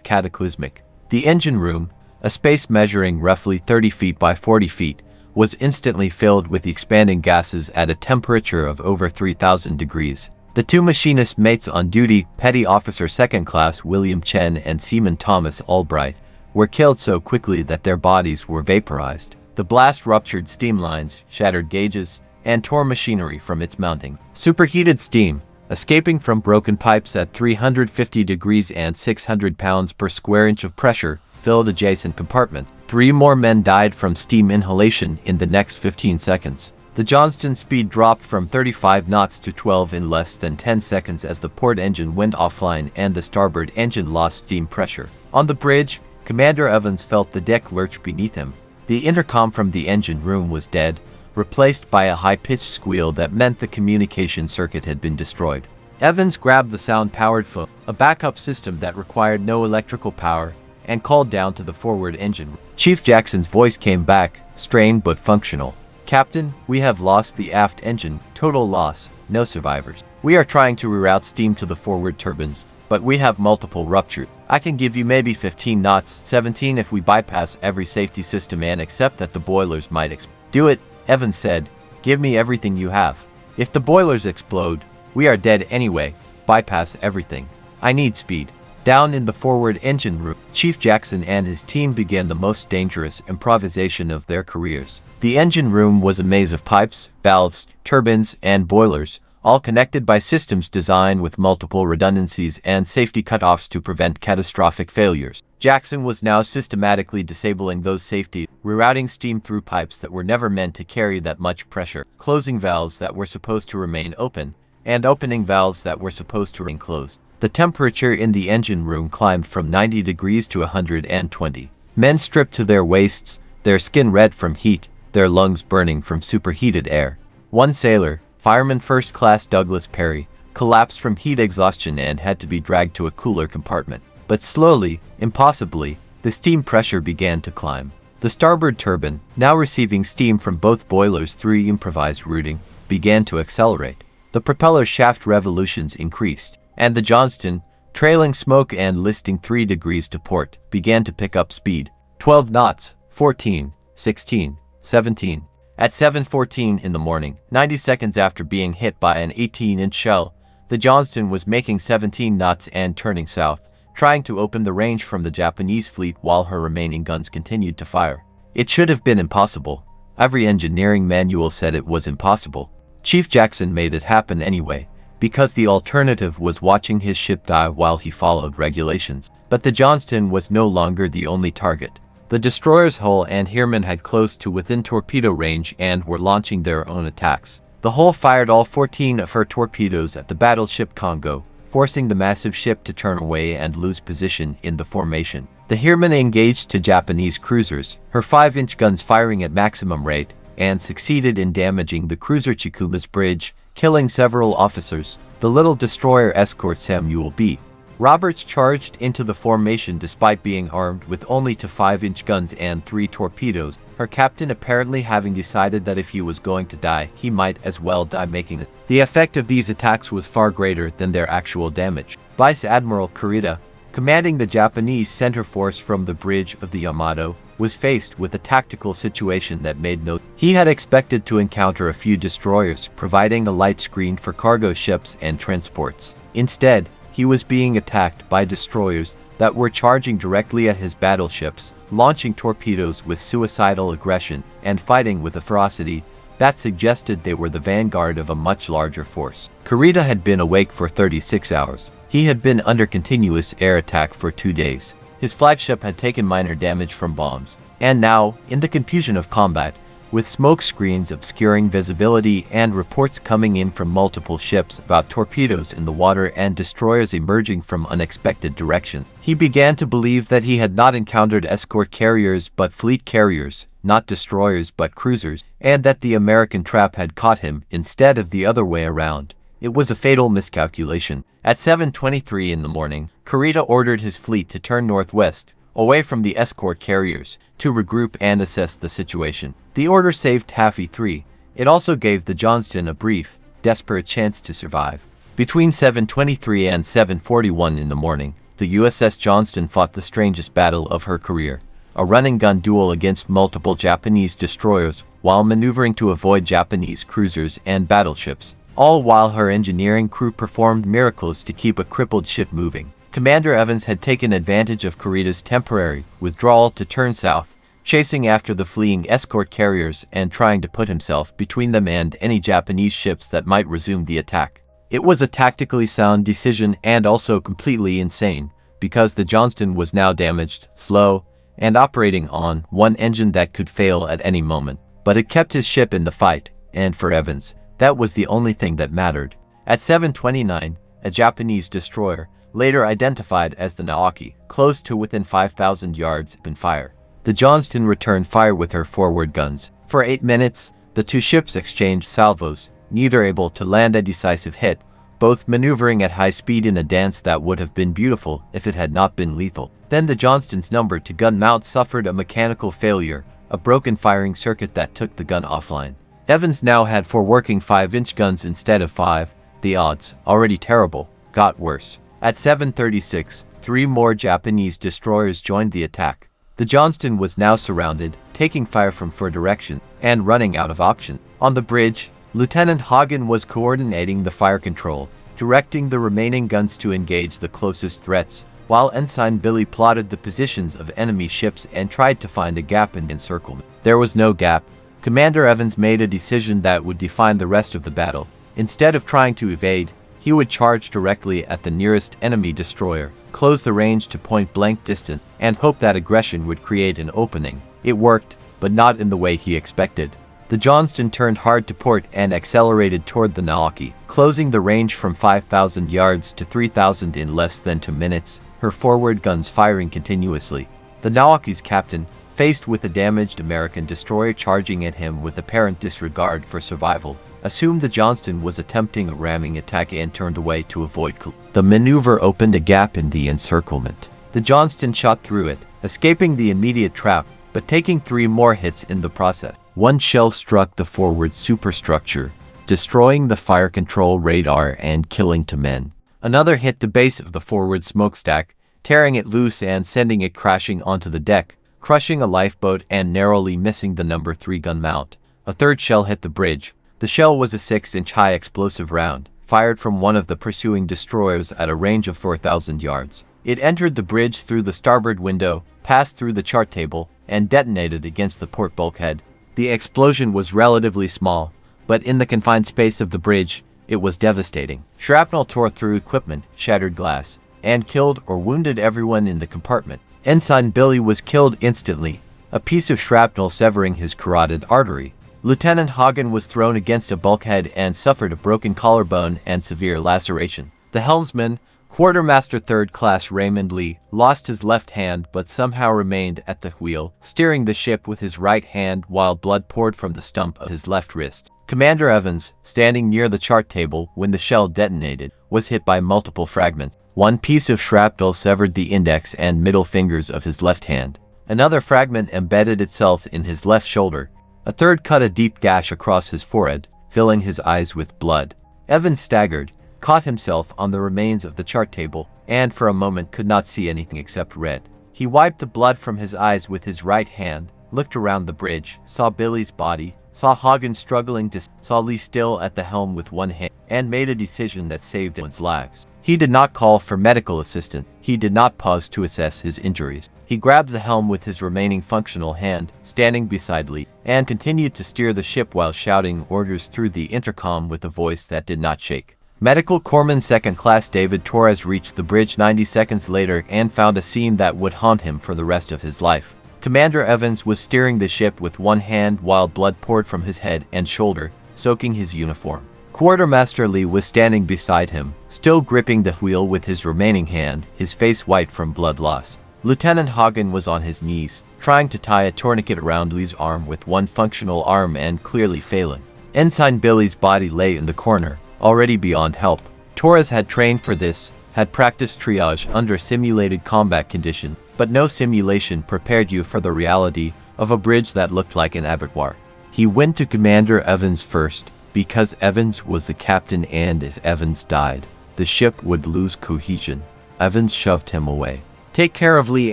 cataclysmic. The engine room, a space measuring roughly 30 feet by 40 feet, was instantly filled with expanding gases at a temperature of over 3,000 degrees. The two machinist mates on duty, Petty Officer Second Class William Chen and Seaman Thomas Albright, were killed so quickly that their bodies were vaporized. The blast ruptured steam lines, shattered gauges, and tore machinery from its mountings. Superheated steam, escaping from broken pipes at 350 degrees and 600 pounds per square inch of pressure, filled adjacent compartments. 3 more men died from steam inhalation in the next 15 seconds. The Johnston's speed dropped from 35 knots to 12 in less than 10 seconds as the port engine went offline and the starboard engine lost steam pressure. On the bridge, Commander Evans felt the deck lurch beneath him. The intercom from the engine room was dead, replaced by a high-pitched squeal that meant the communication circuit had been destroyed. Evans grabbed the sound-powered phone, a backup system that required no electrical power, and called down to the forward engine. Chief Jackson's voice came back, strained but functional. "Captain, we have lost the aft engine. Total loss. No survivors. We are trying to reroute steam to the forward turbines, but we have multiple ruptures. I can give you maybe 15 knots, 17 if we bypass every safety system and accept that the boilers might explode." "Do it," Evans said. "Give me everything you have. If the boilers explode, we are dead anyway. Bypass everything. I need speed." Down in the forward engine room, Chief Jackson and his team began the most dangerous improvisation of their careers. The engine room was a maze of pipes, valves, turbines, and boilers, all connected by systems designed with multiple redundancies and safety cutoffs to prevent catastrophic failures. Jackson was now systematically disabling those safety, rerouting steam through pipes that were never meant to carry that much pressure, closing valves that were supposed to remain open, and opening valves that were supposed to remain closed. The temperature in the engine room climbed from 90 degrees to 120. Men stripped to their waists, their skin red from heat, their lungs burning from superheated air. One sailor, Fireman First Class Douglas Perry, collapsed from heat exhaustion and had to be dragged to a cooler compartment. But slowly, impossibly, the steam pressure began to climb. The starboard turbine, now receiving steam from both boilers through improvised routing, began to accelerate. The propeller shaft revolutions increased, and the Johnston, trailing smoke and listing 3 degrees to port, began to pick up speed. 12 knots, 14, 16, 17. At 7:14 in the morning, 90 seconds after being hit by an 18-inch shell, the Johnston was making 17 knots and turning south, trying to open the range from the Japanese fleet while her remaining guns continued to fire. It should have been impossible. Every engineering manual said it was impossible. Chief Jackson made it happen anyway, because the alternative was watching his ship die while he followed regulations. But the Johnston was no longer the only target. The destroyer's hull and Heermann had closed to within torpedo range and were launching their own attacks. The hull fired all 14 of her torpedoes at the battleship Congo, forcing the massive ship to turn away and lose position in the formation. The Heermann engaged 2 Japanese cruisers, her 5-inch guns firing at maximum rate, and succeeded in damaging the cruiser Chikuma's bridge, killing several officers. The little destroyer escort Samuel B. Roberts charged into the formation despite being armed with only 2 5-inch guns and 3 torpedoes, her captain apparently having decided that if he was going to die, he might as well die making it. The effect of these attacks was far greater than their actual damage. Vice Admiral Kurita, commanding the Japanese center force from the bridge of the Yamato, was faced with a tactical situation that made no sense. He had expected to encounter a few destroyers, providing a light screen for cargo ships and transports. Instead, he was being attacked by destroyers that were charging directly at his battleships, launching torpedoes with suicidal aggression, and fighting with a ferocity that suggested they were the vanguard of a much larger force. Kurita had been awake for 36 hours. He had been under continuous air attack for 2 days. His flagship had taken minor damage from bombs, and now, in the confusion of combat, with smoke screens obscuring visibility and reports coming in from multiple ships about torpedoes in the water and destroyers emerging from unexpected directions, he began to believe that he had not encountered escort carriers but fleet carriers, not destroyers but cruisers, and that the American trap had caught him instead of the other way around. It was a fatal miscalculation. At 7:23 in the morning, Kurita ordered his fleet to turn northwest, away from the escort carriers, to regroup and assess the situation. The order saved Taffy 3. It also gave the Johnston a brief, desperate chance to survive. Between 7:23 and 7:41 in the morning, the USS Johnston fought the strangest battle of her career, a running-gun duel against multiple Japanese destroyers while maneuvering to avoid Japanese cruisers and battleships, all while her engineering crew performed miracles to keep a crippled ship moving. Commander Evans had taken advantage of Kurita's temporary withdrawal to turn south, chasing after the fleeing escort carriers and trying to put himself between them and any Japanese ships that might resume the attack. It was a tactically sound decision and also completely insane, because the Johnston was now damaged, slow, and operating on one engine that could fail at any moment. But it kept his ship in the fight, and for Evans, that was the only thing that mattered. At 7:29, a Japanese destroyer, later identified as the Naoki, closed to within 5,000 yards and fire. The Johnston returned fire with her forward guns. For 8 minutes, the two ships exchanged salvos, neither able to land a decisive hit, both maneuvering at high speed in a dance that would have been beautiful if it had not been lethal. Then the Johnston's number-to-gun mount suffered a mechanical failure, a broken firing circuit that took the gun offline. Evans now had 4 working 5-inch guns instead of 5. The odds, already terrible, got worse. At 7:36, 3 more Japanese destroyers joined the attack. The Johnston was now surrounded, taking fire from 4 directions, and running out of options. On the bridge, Lieutenant Hagen was coordinating the fire control, directing the remaining guns to engage the closest threats, while Ensign Billy plotted the positions of enemy ships and tried to find a gap in the encirclement. There was no gap. Commander Evans made a decision that would define the rest of the battle. Instead of trying to evade, he would charge directly at the nearest enemy destroyer, close the range to point-blank distance, and hope that aggression would create an opening. It worked, but not in the way he expected. The Johnston turned hard to port and accelerated toward the Naoki, closing the range from 5,000 yards to 3,000 in less than 2 minutes, her forward guns firing continuously. The Naoki's captain, faced with a damaged American destroyer charging at him with apparent disregard for survival, assumed the Johnston was attempting a ramming attack and turned away to avoid collision. The maneuver opened a gap in the encirclement. The Johnston shot through it, escaping the immediate trap, but taking 3 more hits in the process. One shell struck the forward superstructure, destroying the fire control radar and killing 2 men. Another hit the base of the forward smokestack, tearing it loose and sending it crashing onto the deck, crushing a lifeboat and narrowly missing the number 3 gun mount. A third shell hit the bridge. The shell was a 6-inch high explosive round, fired from one of the pursuing destroyers at a range of 4,000 yards. It entered the bridge through the starboard window, passed through the chart table, and detonated against the port bulkhead. The explosion was relatively small, but in the confined space of the bridge, it was devastating. Shrapnel tore through equipment, shattered glass, and killed or wounded everyone in the compartment. Ensign Billy was killed instantly, a piece of shrapnel severing his carotid artery. Lieutenant Hagen was thrown against a bulkhead and suffered a broken collarbone and severe laceration. The helmsman, Quartermaster 3rd Class Raymond Lee, lost his left hand but somehow remained at the wheel, steering the ship with his right hand while blood poured from the stump of his left wrist. Commander Evans, standing near the chart table when the shell detonated, was hit by multiple fragments. One piece of shrapnel severed the index and middle fingers of his left hand. Another fragment embedded itself in his left shoulder. A third cut a deep gash across his forehead, filling his eyes with blood. Evans staggered, caught himself on the remains of the chart table, and for a moment could not see anything except red. He wiped the blood from his eyes with his right hand, looked around the bridge, saw Billy's body, saw Hagen struggling to saw Lee still at the helm with one hand, and made a decision that saved one's lives. He did not call for medical assistance. He did not pause to assess his injuries. He grabbed the helm with his remaining functional hand, standing beside Lee, and continued to steer the ship while shouting orders through the intercom with a voice that did not shake. Medical Corpsman 2nd Class David Torres reached the bridge 90 seconds later and found a scene that would haunt him for the rest of his life. Commander Evans was steering the ship with one hand while blood poured from his head and shoulder, soaking his uniform. Quartermaster Lee was standing beside him, still gripping the wheel with his remaining hand, his face white from blood loss. Lieutenant Hagen was on his knees, trying to tie a tourniquet around Lee's arm with one functional arm and clearly failing. Ensign Billy's body lay in the corner, already beyond help. Torres had trained for this, had practiced triage under simulated combat conditions, but no simulation prepared you for the reality of a bridge that looked like an abattoir. He went to Commander Evans first, because Evans was the captain, and if Evans died, the ship would lose cohesion. Evans shoved him away. "Take care of Lee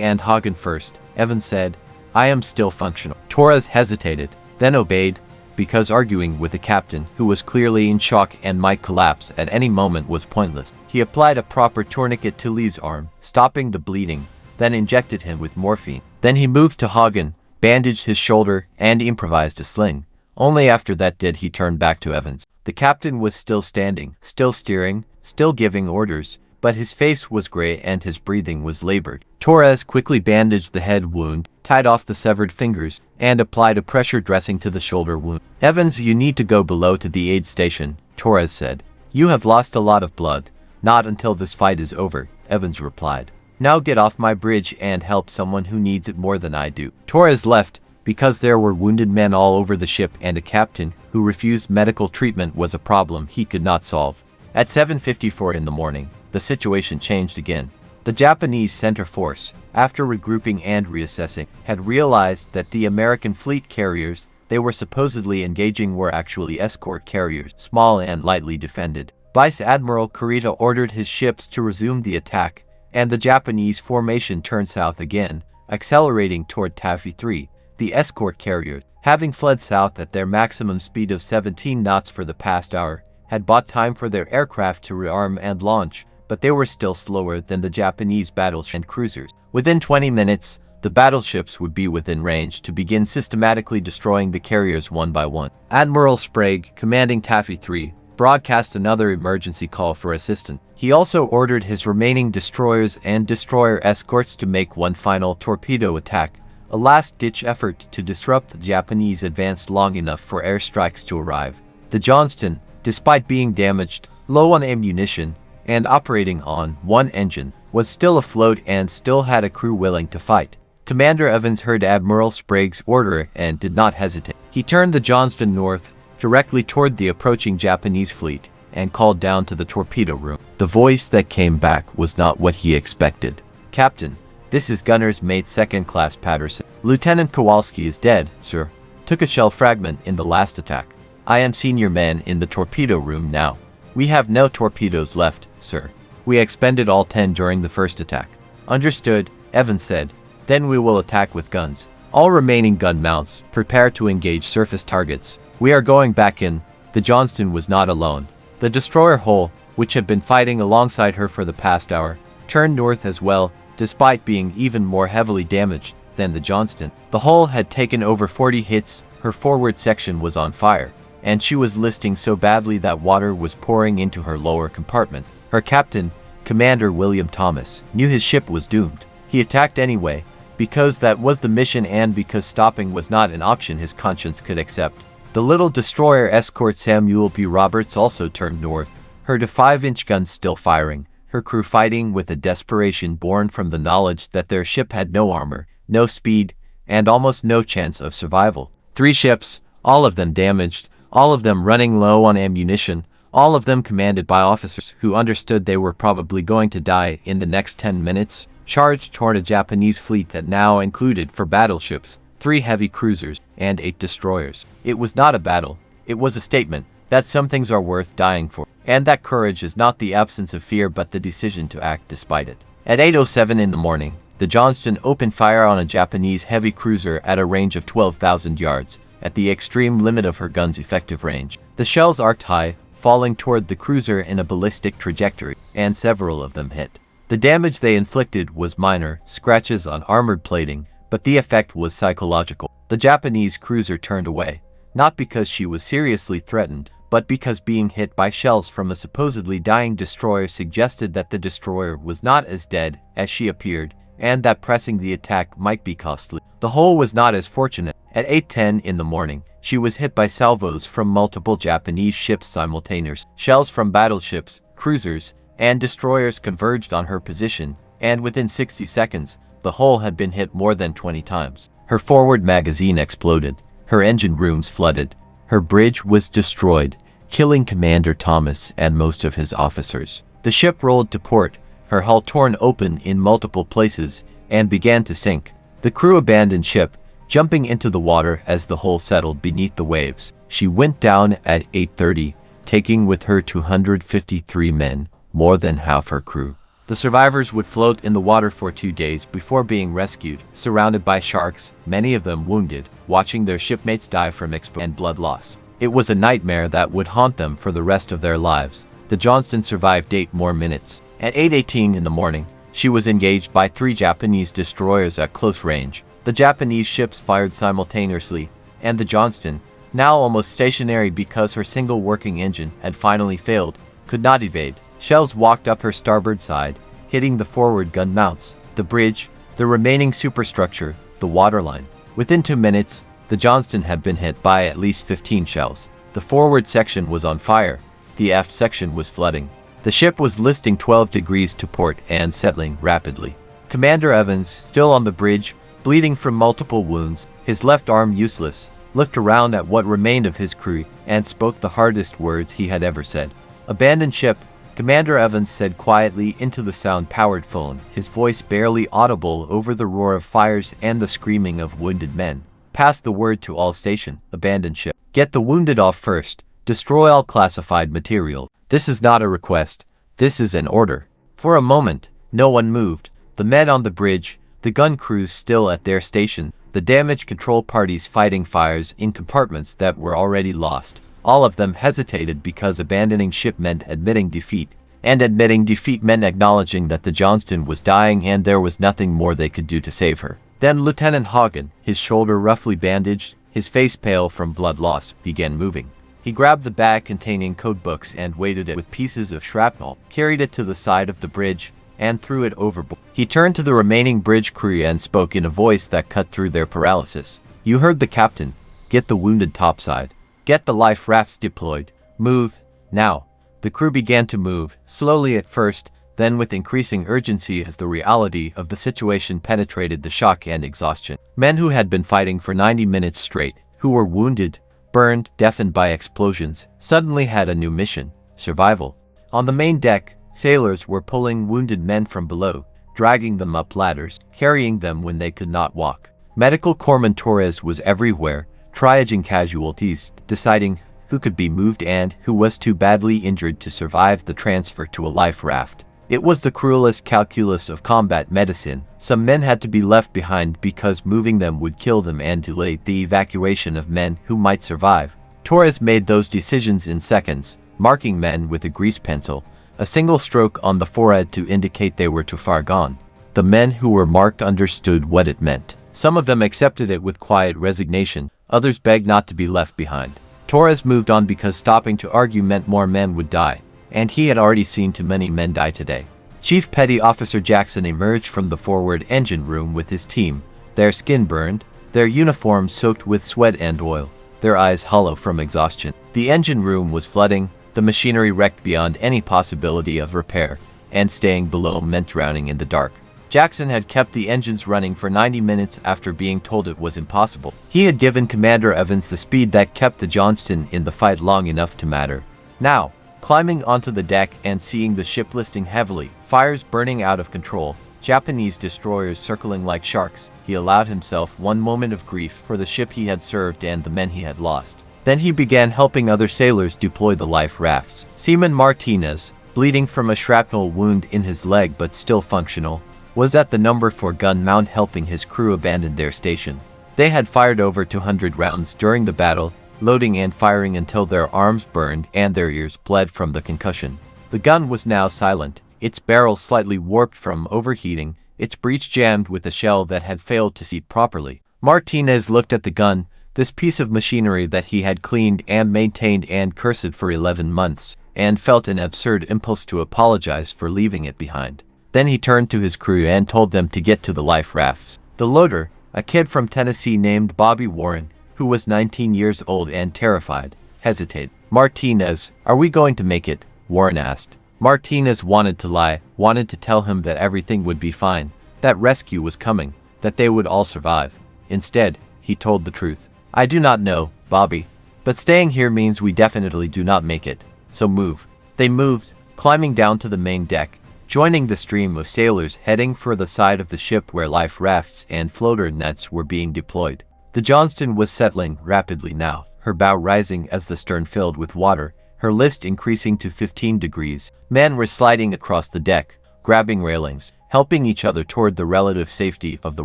and Hagen first," Evans said. "I am still functional." Torres hesitated, then obeyed, because arguing with the captain, who was clearly in shock and might collapse at any moment, was pointless. He applied a proper tourniquet to Lee's arm, stopping the bleeding, then injected him with morphine. Then he moved to Hagen, bandaged his shoulder, and improvised a sling. Only after that did he turn back to Evans. The captain was still standing, still steering, still giving orders, but his face was gray and his breathing was labored. Torres quickly bandaged the head wound, tied off the severed fingers, and applied a pressure dressing to the shoulder wound. "Evans, you need to go below to the aid station," Torres said. "You have lost a lot of blood." "Not until this fight is over," Evans replied. "Now get off my bridge and help someone who needs it more than I do." Torres left, because there were wounded men all over the ship, and a captain who refused medical treatment was a problem he could not solve. At 7:54 in the morning, the situation changed again. The Japanese center force, after regrouping and reassessing, had realized that the American fleet carriers they were supposedly engaging were actually escort carriers, small and lightly defended. Vice Admiral Kurita ordered his ships to resume the attack, and the Japanese formation turned south again, accelerating toward Taffy 3. The escort carriers, having fled south at their maximum speed of 17 knots for the past hour, had bought time for their aircraft to rearm and launch, but they were still slower than the Japanese battleships and cruisers. Within 20 minutes, the battleships would be within range to begin systematically destroying the carriers one by one. Admiral Sprague, commanding Taffy 3, broadcast another emergency call for assistance. He also ordered his remaining destroyers and destroyer escorts to make one final torpedo attack, a last-ditch effort to disrupt the Japanese advance long enough for airstrikes to arrive. The Johnston, despite being damaged, low on ammunition, and operating on one engine, was still afloat and still had a crew willing to fight. Commander Evans heard Admiral Sprague's order and did not hesitate. He turned the Johnston north, directly toward the approaching Japanese fleet, and called down to the torpedo room. The voice that came back was not what he expected. "Captain, this is Gunner's Mate 2nd Class Patterson. Lieutenant Kowalski is dead, sir. Took a shell fragment in the last attack. I am senior man in the torpedo room now. We have no torpedoes left, sir. We expended all 10 during the first attack." "Understood," Evans said. "Then we will attack with guns. All remaining gun mounts, prepare to engage surface targets. We are going back in." The Johnston was not alone. The destroyer Hull, which had been fighting alongside her for the past hour, turned north as well, despite being even more heavily damaged than the Johnston. The Hull had taken over 40 hits, her forward section was on fire, and she was listing so badly that water was pouring into her lower compartments. Her captain, Commander William Thomas, knew his ship was doomed. He attacked anyway, because that was the mission and because stopping was not an option his conscience could accept. The little destroyer escort Samuel B. Roberts also turned north, her 5-inch guns still firing, her crew fighting with a desperation born from the knowledge that their ship had no armor, no speed, and almost no chance of survival. 3 ships, all of them damaged, all of them running low on ammunition, all of them commanded by officers who understood they were probably going to die in the next 10 minutes, charged toward a Japanese fleet that now included 4 battleships, 3 heavy cruisers, and 8 destroyers. It was not a battle. It was a statement that some things are worth dying for, and that courage is not the absence of fear but the decision to act despite it. At 8:07 in the morning, the Johnston opened fire on a Japanese heavy cruiser at a range of 12,000 yards, at the extreme limit of her gun's effective range. The shells arced high, falling toward the cruiser in a ballistic trajectory, and several of them hit. The damage they inflicted was minor, scratches on armored plating, but the effect was psychological. The Japanese cruiser turned away, not because she was seriously threatened, but because being hit by shells from a supposedly dying destroyer suggested that the destroyer was not as dead as she appeared, and that pressing the attack might be costly. The Hull was not as fortunate. At 8:10 in the morning, she was hit by salvos from multiple Japanese ships simultaneously. Shells from battleships, cruisers, and destroyers converged on her position, and within 60 seconds, the Hull had been hit more than 20 times. Her forward magazine exploded, her engine rooms flooded, her bridge was destroyed, killing Commander Thomas and most of his officers. The ship rolled to port, her hull torn open in multiple places, and began to sink. The crew abandoned ship, jumping into the water as the hull settled beneath the waves. She went down at 8:30, taking with her 253 men, more than half her crew. The survivors would float in the water for 2 days before being rescued, surrounded by sharks, many of them wounded, watching their shipmates die from exposure and blood loss. It was a nightmare that would haunt them for the rest of their lives. The Johnston survived 8 more minutes. At 8:18 in the morning, she was engaged by 3 Japanese destroyers at close range. The Japanese ships fired simultaneously, and the Johnston, now almost stationary because her single working engine had finally failed, could not evade. Shells walked up her starboard side, hitting the forward gun mounts, the bridge, the remaining superstructure, the waterline. Within 2 minutes, the Johnston had been hit by at least 15 shells. The forward section was on fire. The aft section was flooding. The ship was listing 12 degrees to port and settling rapidly. Commander Evans, still on the bridge, bleeding from multiple wounds, his left arm useless, looked around at what remained of his crew and spoke the hardest words he had ever said. "Abandon ship," Commander Evans said quietly into the sound-powered phone, his voice barely audible over the roar of fires and the screaming of wounded men. "Pass the word to all station. Abandon ship. Get the wounded off first. Destroy all classified material. This is not a request. This is an order." For a moment, no one moved. The men on the bridge, the gun crews still at their station, the damage control parties fighting fires in compartments that were already lost. All of them hesitated because abandoning ship meant admitting defeat, and admitting defeat meant acknowledging that the Johnston was dying and there was nothing more they could do to save her. Then Lieutenant Hagen, his shoulder roughly bandaged, his face pale from blood loss, began moving. He grabbed the bag containing code books and weighted it with pieces of shrapnel, carried it to the side of the bridge, and threw it overboard. He turned to the remaining bridge crew and spoke in a voice that cut through their paralysis. "You heard the captain. Get the wounded topside. Get the life rafts deployed. Move, now." The crew began to move, slowly at first, then with increasing urgency as the reality of the situation penetrated the shock and exhaustion. Men who had been fighting for 90 minutes straight, who were wounded, burned, deafened by explosions, suddenly had a new mission: survival. On the main deck, sailors were pulling wounded men from below, dragging them up ladders, carrying them when they could not walk. Medical Corpsman Torres was everywhere, triaging casualties, deciding who could be moved and who was too badly injured to survive the transfer to a life raft. It was the cruelest calculus of combat medicine. Some men had to be left behind because moving them would kill them and delay the evacuation of men who might survive. Torres made those decisions in seconds, marking men with a grease pencil, a single stroke on the forehead to indicate they were too far gone. The men who were marked understood what it meant. Some of them accepted it with quiet resignation, others begged not to be left behind. Torres moved on because stopping to argue meant more men would die, and he had already seen too many men die today. Chief Petty Officer Jackson emerged from the forward engine room with his team, their skin burned, their uniforms soaked with sweat and oil, their eyes hollow from exhaustion. The engine room was flooding, the machinery wrecked beyond any possibility of repair, and staying below meant drowning in the dark. Jackson had kept the engines running for 90 minutes after being told it was impossible. He had given Commander Evans the speed that kept the Johnston in the fight long enough to matter. Now, climbing onto the deck and seeing the ship listing heavily, fires burning out of control, Japanese destroyers circling like sharks, he allowed himself one moment of grief for the ship he had served and the men he had lost. Then he began helping other sailors deploy the life rafts. Seaman Martinez, bleeding from a shrapnel wound in his leg but still functional, was at the number 4 gun mount helping his crew abandon their station. They had fired over 200 rounds during the battle, loading and firing until their arms burned and their ears bled from the concussion. The gun was now silent, its barrel slightly warped from overheating, its breech jammed with a shell that had failed to seat properly. Martinez looked at the gun, this piece of machinery that he had cleaned and maintained and cursed for 11 months, and felt an absurd impulse to apologize for leaving it behind. Then he turned to his crew and told them to get to the life rafts. The loader, a kid from Tennessee named Bobby Warren, who was 19 years old and terrified, hesitated. "Martinez, are we going to make it?" Warren asked. Martinez wanted to lie, wanted to tell him that everything would be fine, that rescue was coming, that they would all survive. Instead, he told the truth. "I do not know, Bobby. But staying here means we definitely do not make it. So move. They moved, climbing down to the main deck, joining the stream of sailors heading for the side of the ship where life rafts and floater nets were being deployed. The Johnston was settling rapidly now, her bow rising as the stern filled with water, her list increasing to 15 degrees. Men were sliding across the deck, grabbing railings, helping each other toward the relative safety of the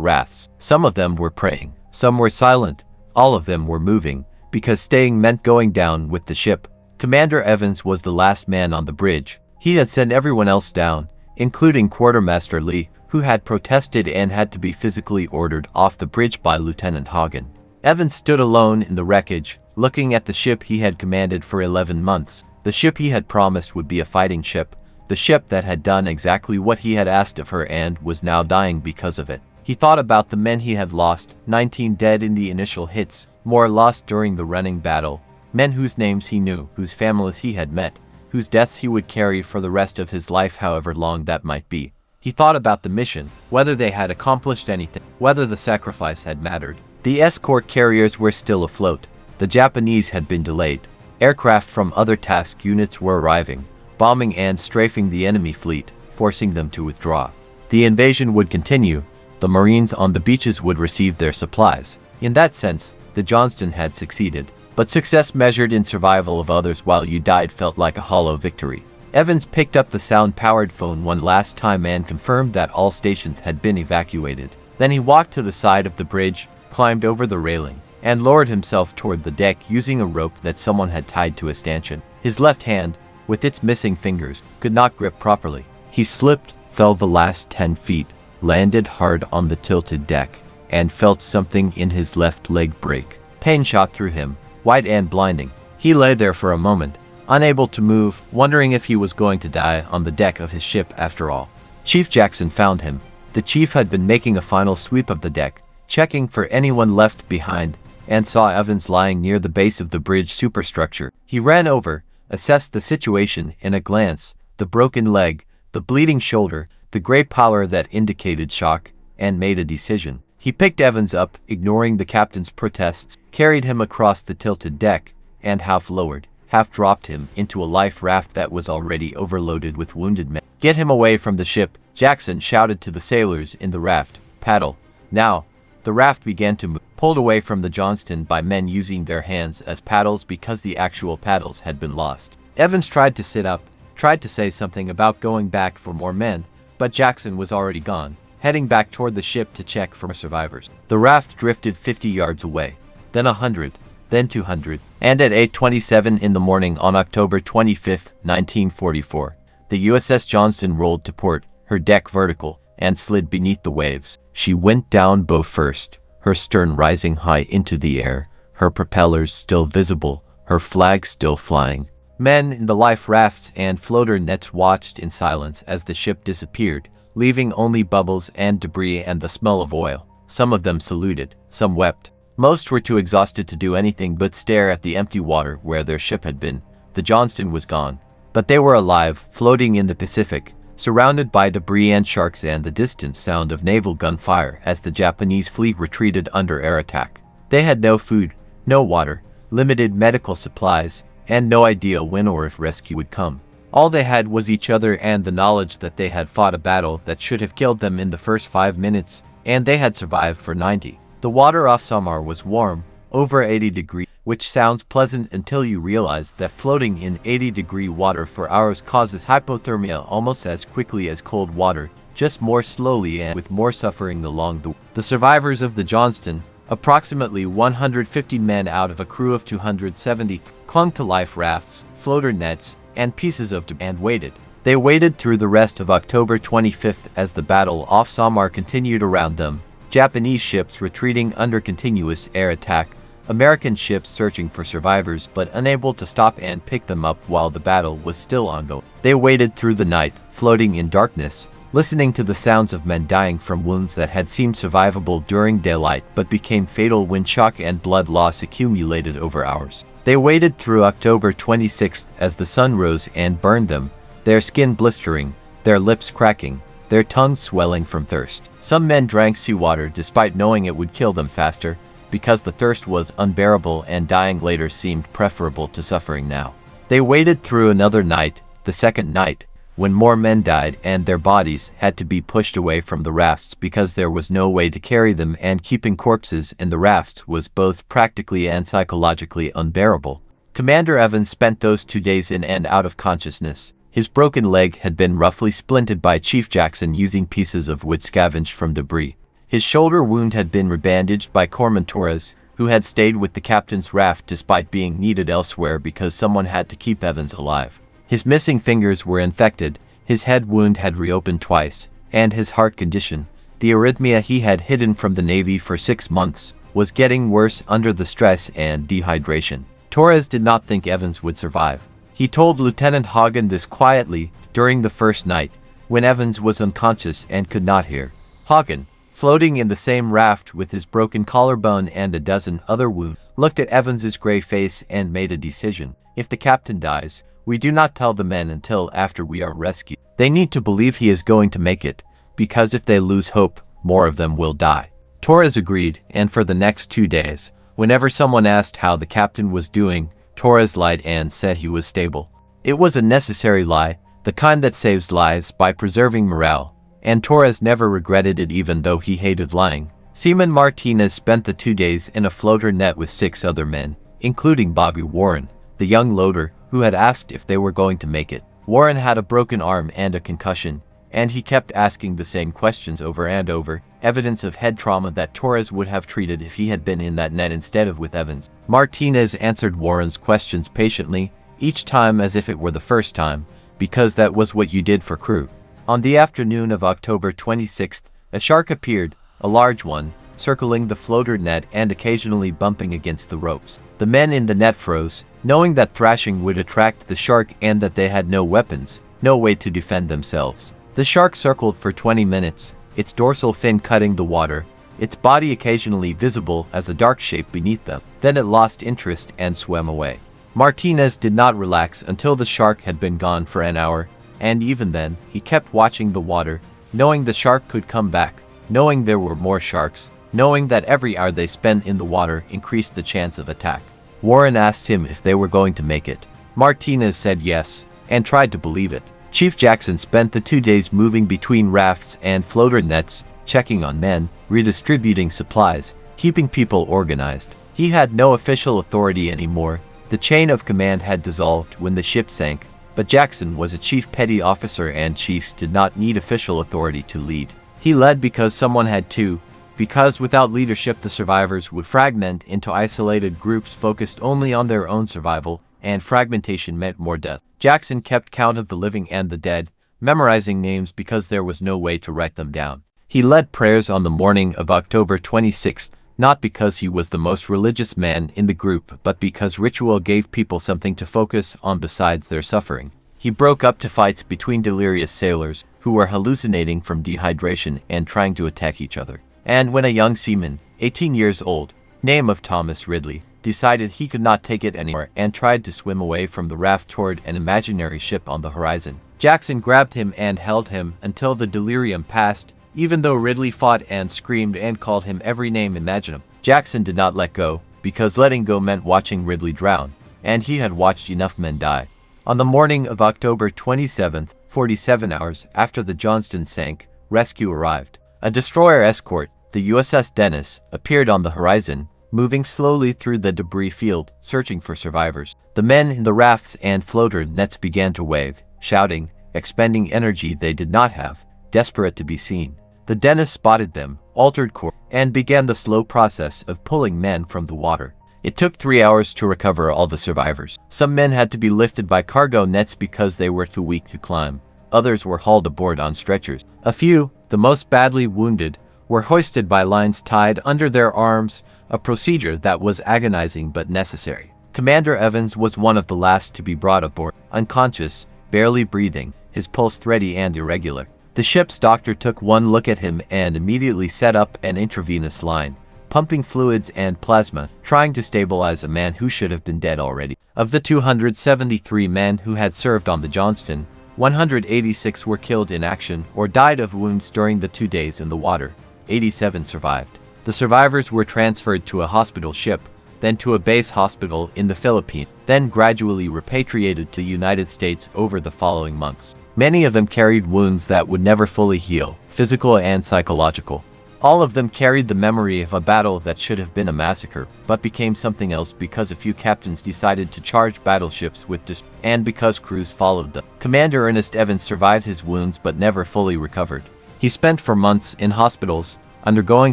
rafts. Some of them were praying, some were silent, all of them were moving, because staying meant going down with the ship. Commander Evans was the last man on the bridge. He had sent everyone else down, including Quartermaster Lee, who had protested and had to be physically ordered off the bridge by Lieutenant Hagen. Evans stood alone in the wreckage, looking at the ship he had commanded for 11 months, the ship he had promised would be a fighting ship, the ship that had done exactly what he had asked of her and was now dying because of it. He thought about the men he had lost, 19 dead in the initial hits, more lost during the running battle, men whose names he knew, whose families he had met, whose deaths he would carry for the rest of his life, however long that might be. He thought about the mission, whether they had accomplished anything, whether the sacrifice had mattered. The escort carriers were still afloat. The Japanese had been delayed. Aircraft from other task units were arriving, bombing and strafing the enemy fleet, forcing them to withdraw. The invasion would continue. The Marines on the beaches would receive their supplies. In that sense, the Johnston had succeeded. But success measured in survival of others while you died felt like a hollow victory. Evans picked up the sound-powered phone one last time and confirmed that all stations had been evacuated. Then he walked to the side of the bridge, climbed over the railing, and lowered himself toward the deck using a rope that someone had tied to a stanchion. His left hand, with its missing fingers, could not grip properly. He slipped, fell the last 10 feet, landed hard on the tilted deck, and felt something in his left leg break. Pain shot through him, white and blinding. He lay there for a moment, unable to move, wondering if he was going to die on the deck of his ship after all. Chief Jackson found him. The chief had been making a final sweep of the deck, checking for anyone left behind, and saw Evans lying near the base of the bridge superstructure. He ran over, assessed the situation in a glance, the broken leg, the bleeding shoulder, the gray pallor that indicated shock, and made a decision. He picked Evans up, ignoring the captain's protests, carried him across the tilted deck, and half lowered, half dropped him into a life raft that was already overloaded with wounded men. "Get him away from the ship," Jackson shouted to the sailors in the raft. "Paddle." Now, the raft began to move, pulled away from the Johnston by men using their hands as paddles because the actual paddles had been lost. Evans tried to sit up, tried to say something about going back for more men, but Jackson was already gone, heading back toward the ship to check for survivors. The raft drifted 50 yards away, then 100, then 200, and at 8:27 in the morning on October 25, 1944, the USS Johnston rolled to port, her deck vertical, and slid beneath the waves. She went down bow first, her stern rising high into the air, her propellers still visible, her flag still flying. Men in the life rafts and floater nets watched in silence as the ship disappeared, leaving only bubbles and debris and the smell of oil. Some of them saluted, some wept. Most were too exhausted to do anything but stare at the empty water where their ship had been. The Johnston was gone. But they were alive, floating in the Pacific, surrounded by debris and sharks and the distant sound of naval gunfire as the Japanese fleet retreated under air attack. They had no food, no water, limited medical supplies, and no idea when or if rescue would come. All they had was each other and the knowledge that they had fought a battle that should have killed them in the first 5 minutes, and they had survived for 90. The water off Samar was warm, over 80 degrees, which sounds pleasant until you realize that floating in 80-degree water for hours causes hypothermia almost as quickly as cold water, just more slowly and with more suffering along the way. The survivors of the Johnston, approximately 150 men out of a crew of 270, clung to life rafts, floater nets, and pieces of debris and waited. They waited through the rest of October 25th as the battle off Samar continued around them, Japanese ships retreating under continuous air attack, American ships searching for survivors but unable to stop and pick them up while the battle was still ongoing. They waited through the night, floating in darkness, listening to the sounds of men dying from wounds that had seemed survivable during daylight but became fatal when shock and blood loss accumulated over hours. They waited through October 26th as the sun rose and burned them, their skin blistering, their lips cracking, their tongues swelling from thirst. Some men drank seawater despite knowing it would kill them faster, because the thirst was unbearable and dying later seemed preferable to suffering now. They waited through another night, the second night, when more men died and their bodies had to be pushed away from the rafts because there was no way to carry them, and keeping corpses in the rafts was both practically and psychologically unbearable. Commander Evans spent those 2 days in and out of consciousness. His broken leg had been roughly splinted by Chief Jackson using pieces of wood scavenged from debris. His shoulder wound had been rebandaged by Corpsman Torres, who had stayed with the captain's raft despite being needed elsewhere because someone had to keep Evans alive. His missing fingers were infected, his head wound had reopened twice, and his heart condition, the arrhythmia he had hidden from the Navy for 6 months, was getting worse under the stress and dehydration. Torres did not think Evans would survive. He told Lieutenant Hagen this quietly during the first night, when Evans was unconscious and could not hear. Hagen, floating in the same raft with his broken collarbone and a dozen other wounds, looked at Evans's gray face and made a decision. If the captain dies, we do not tell the men until after we are rescued. They need to believe he is going to make it, because if they lose hope, more of them will die. Torres agreed, and for the next 2 days, whenever someone asked how the captain was doing, Torres lied and said he was stable. It was a necessary lie, the kind that saves lives by preserving morale, and Torres never regretted it even though he hated lying. Seaman Martinez spent the 2 days in a floater net with 6 other men, including Bobby Warren, the young loader, who had asked if they were going to make it. Warren had a broken arm and a concussion, and he kept asking the same questions over and over, evidence of head trauma that Torres would have treated if he had been in that net instead of with Evans. Martinez answered Warren's questions patiently, each time as if it were the first time, because that was what you did for crew. On the afternoon of October 26th, a shark appeared, a large one, circling the floater net and occasionally bumping against the ropes. The men in the net froze, knowing that thrashing would attract the shark and that they had no weapons, no way to defend themselves. The shark circled for 20 minutes, its dorsal fin cutting the water, its body occasionally visible as a dark shape beneath them. Then it lost interest and swam away. Martinez did not relax until the shark had been gone for an hour, and even then, he kept watching the water, knowing the shark could come back, knowing there were more sharks, knowing that every hour they spent in the water increased the chance of attack. Warren asked him if they were going to make it. Martinez said yes, and tried to believe it. Chief Jackson spent the 2 days moving between rafts and floater nets, checking on men, redistributing supplies, keeping people organized. He had no official authority anymore. The chain of command had dissolved when the ship sank, but Jackson was a chief petty officer and chiefs did not need official authority to lead. He led because someone had to, because without leadership the survivors would fragment into isolated groups focused only on their own survival, and fragmentation meant more death. Jackson kept count of the living and the dead, memorizing names because there was no way to write them down. He led prayers on the morning of October 26th, not because he was the most religious man in the group, but because ritual gave people something to focus on besides their suffering. He broke up to fights between delirious sailors who were hallucinating from dehydration and trying to attack each other. And when a young seaman, 18 years old, name of Thomas Ridley, decided he could not take it anymore and tried to swim away from the raft toward an imaginary ship on the horizon, Jackson grabbed him and held him until the delirium passed, even though Ridley fought and screamed and called him every name imaginable. Jackson did not let go, because letting go meant watching Ridley drown, and he had watched enough men die. On the morning of October 27th, 47 hours after the Johnston sank, rescue arrived. A destroyer escort, the USS Dennis, appeared on the horizon, moving slowly through the debris field, searching for survivors. The men in the rafts and floater nets began to wave, shouting, expending energy they did not have, desperate to be seen. The Dennis spotted them, altered course, and began the slow process of pulling men from the water. It took 3 hours to recover all the survivors. Some men had to be lifted by cargo nets because they were too weak to climb. Others were hauled aboard on stretchers. A few, the most badly wounded, were hoisted by lines tied under their arms, a procedure that was agonizing but necessary. Commander Evans was one of the last to be brought aboard, unconscious, barely breathing, his pulse thready and irregular. The ship's doctor took one look at him and immediately set up an intravenous line, pumping fluids and plasma, trying to stabilize a man who should have been dead already. Of the 273 men who had served on the Johnston, 186 were killed in action or died of wounds during the 2 days in the water. 87 survived. The survivors were transferred to a hospital ship, then to a base hospital in the Philippines, then gradually repatriated to the United States over the following months. Many of them carried wounds that would never fully heal, physical and psychological. All of them carried the memory of a battle that should have been a massacre, but became something else because a few captains decided to charge battleships with and because crews followed them. Commander Ernest Evans survived his wounds but never fully recovered. He spent for months in hospitals, undergoing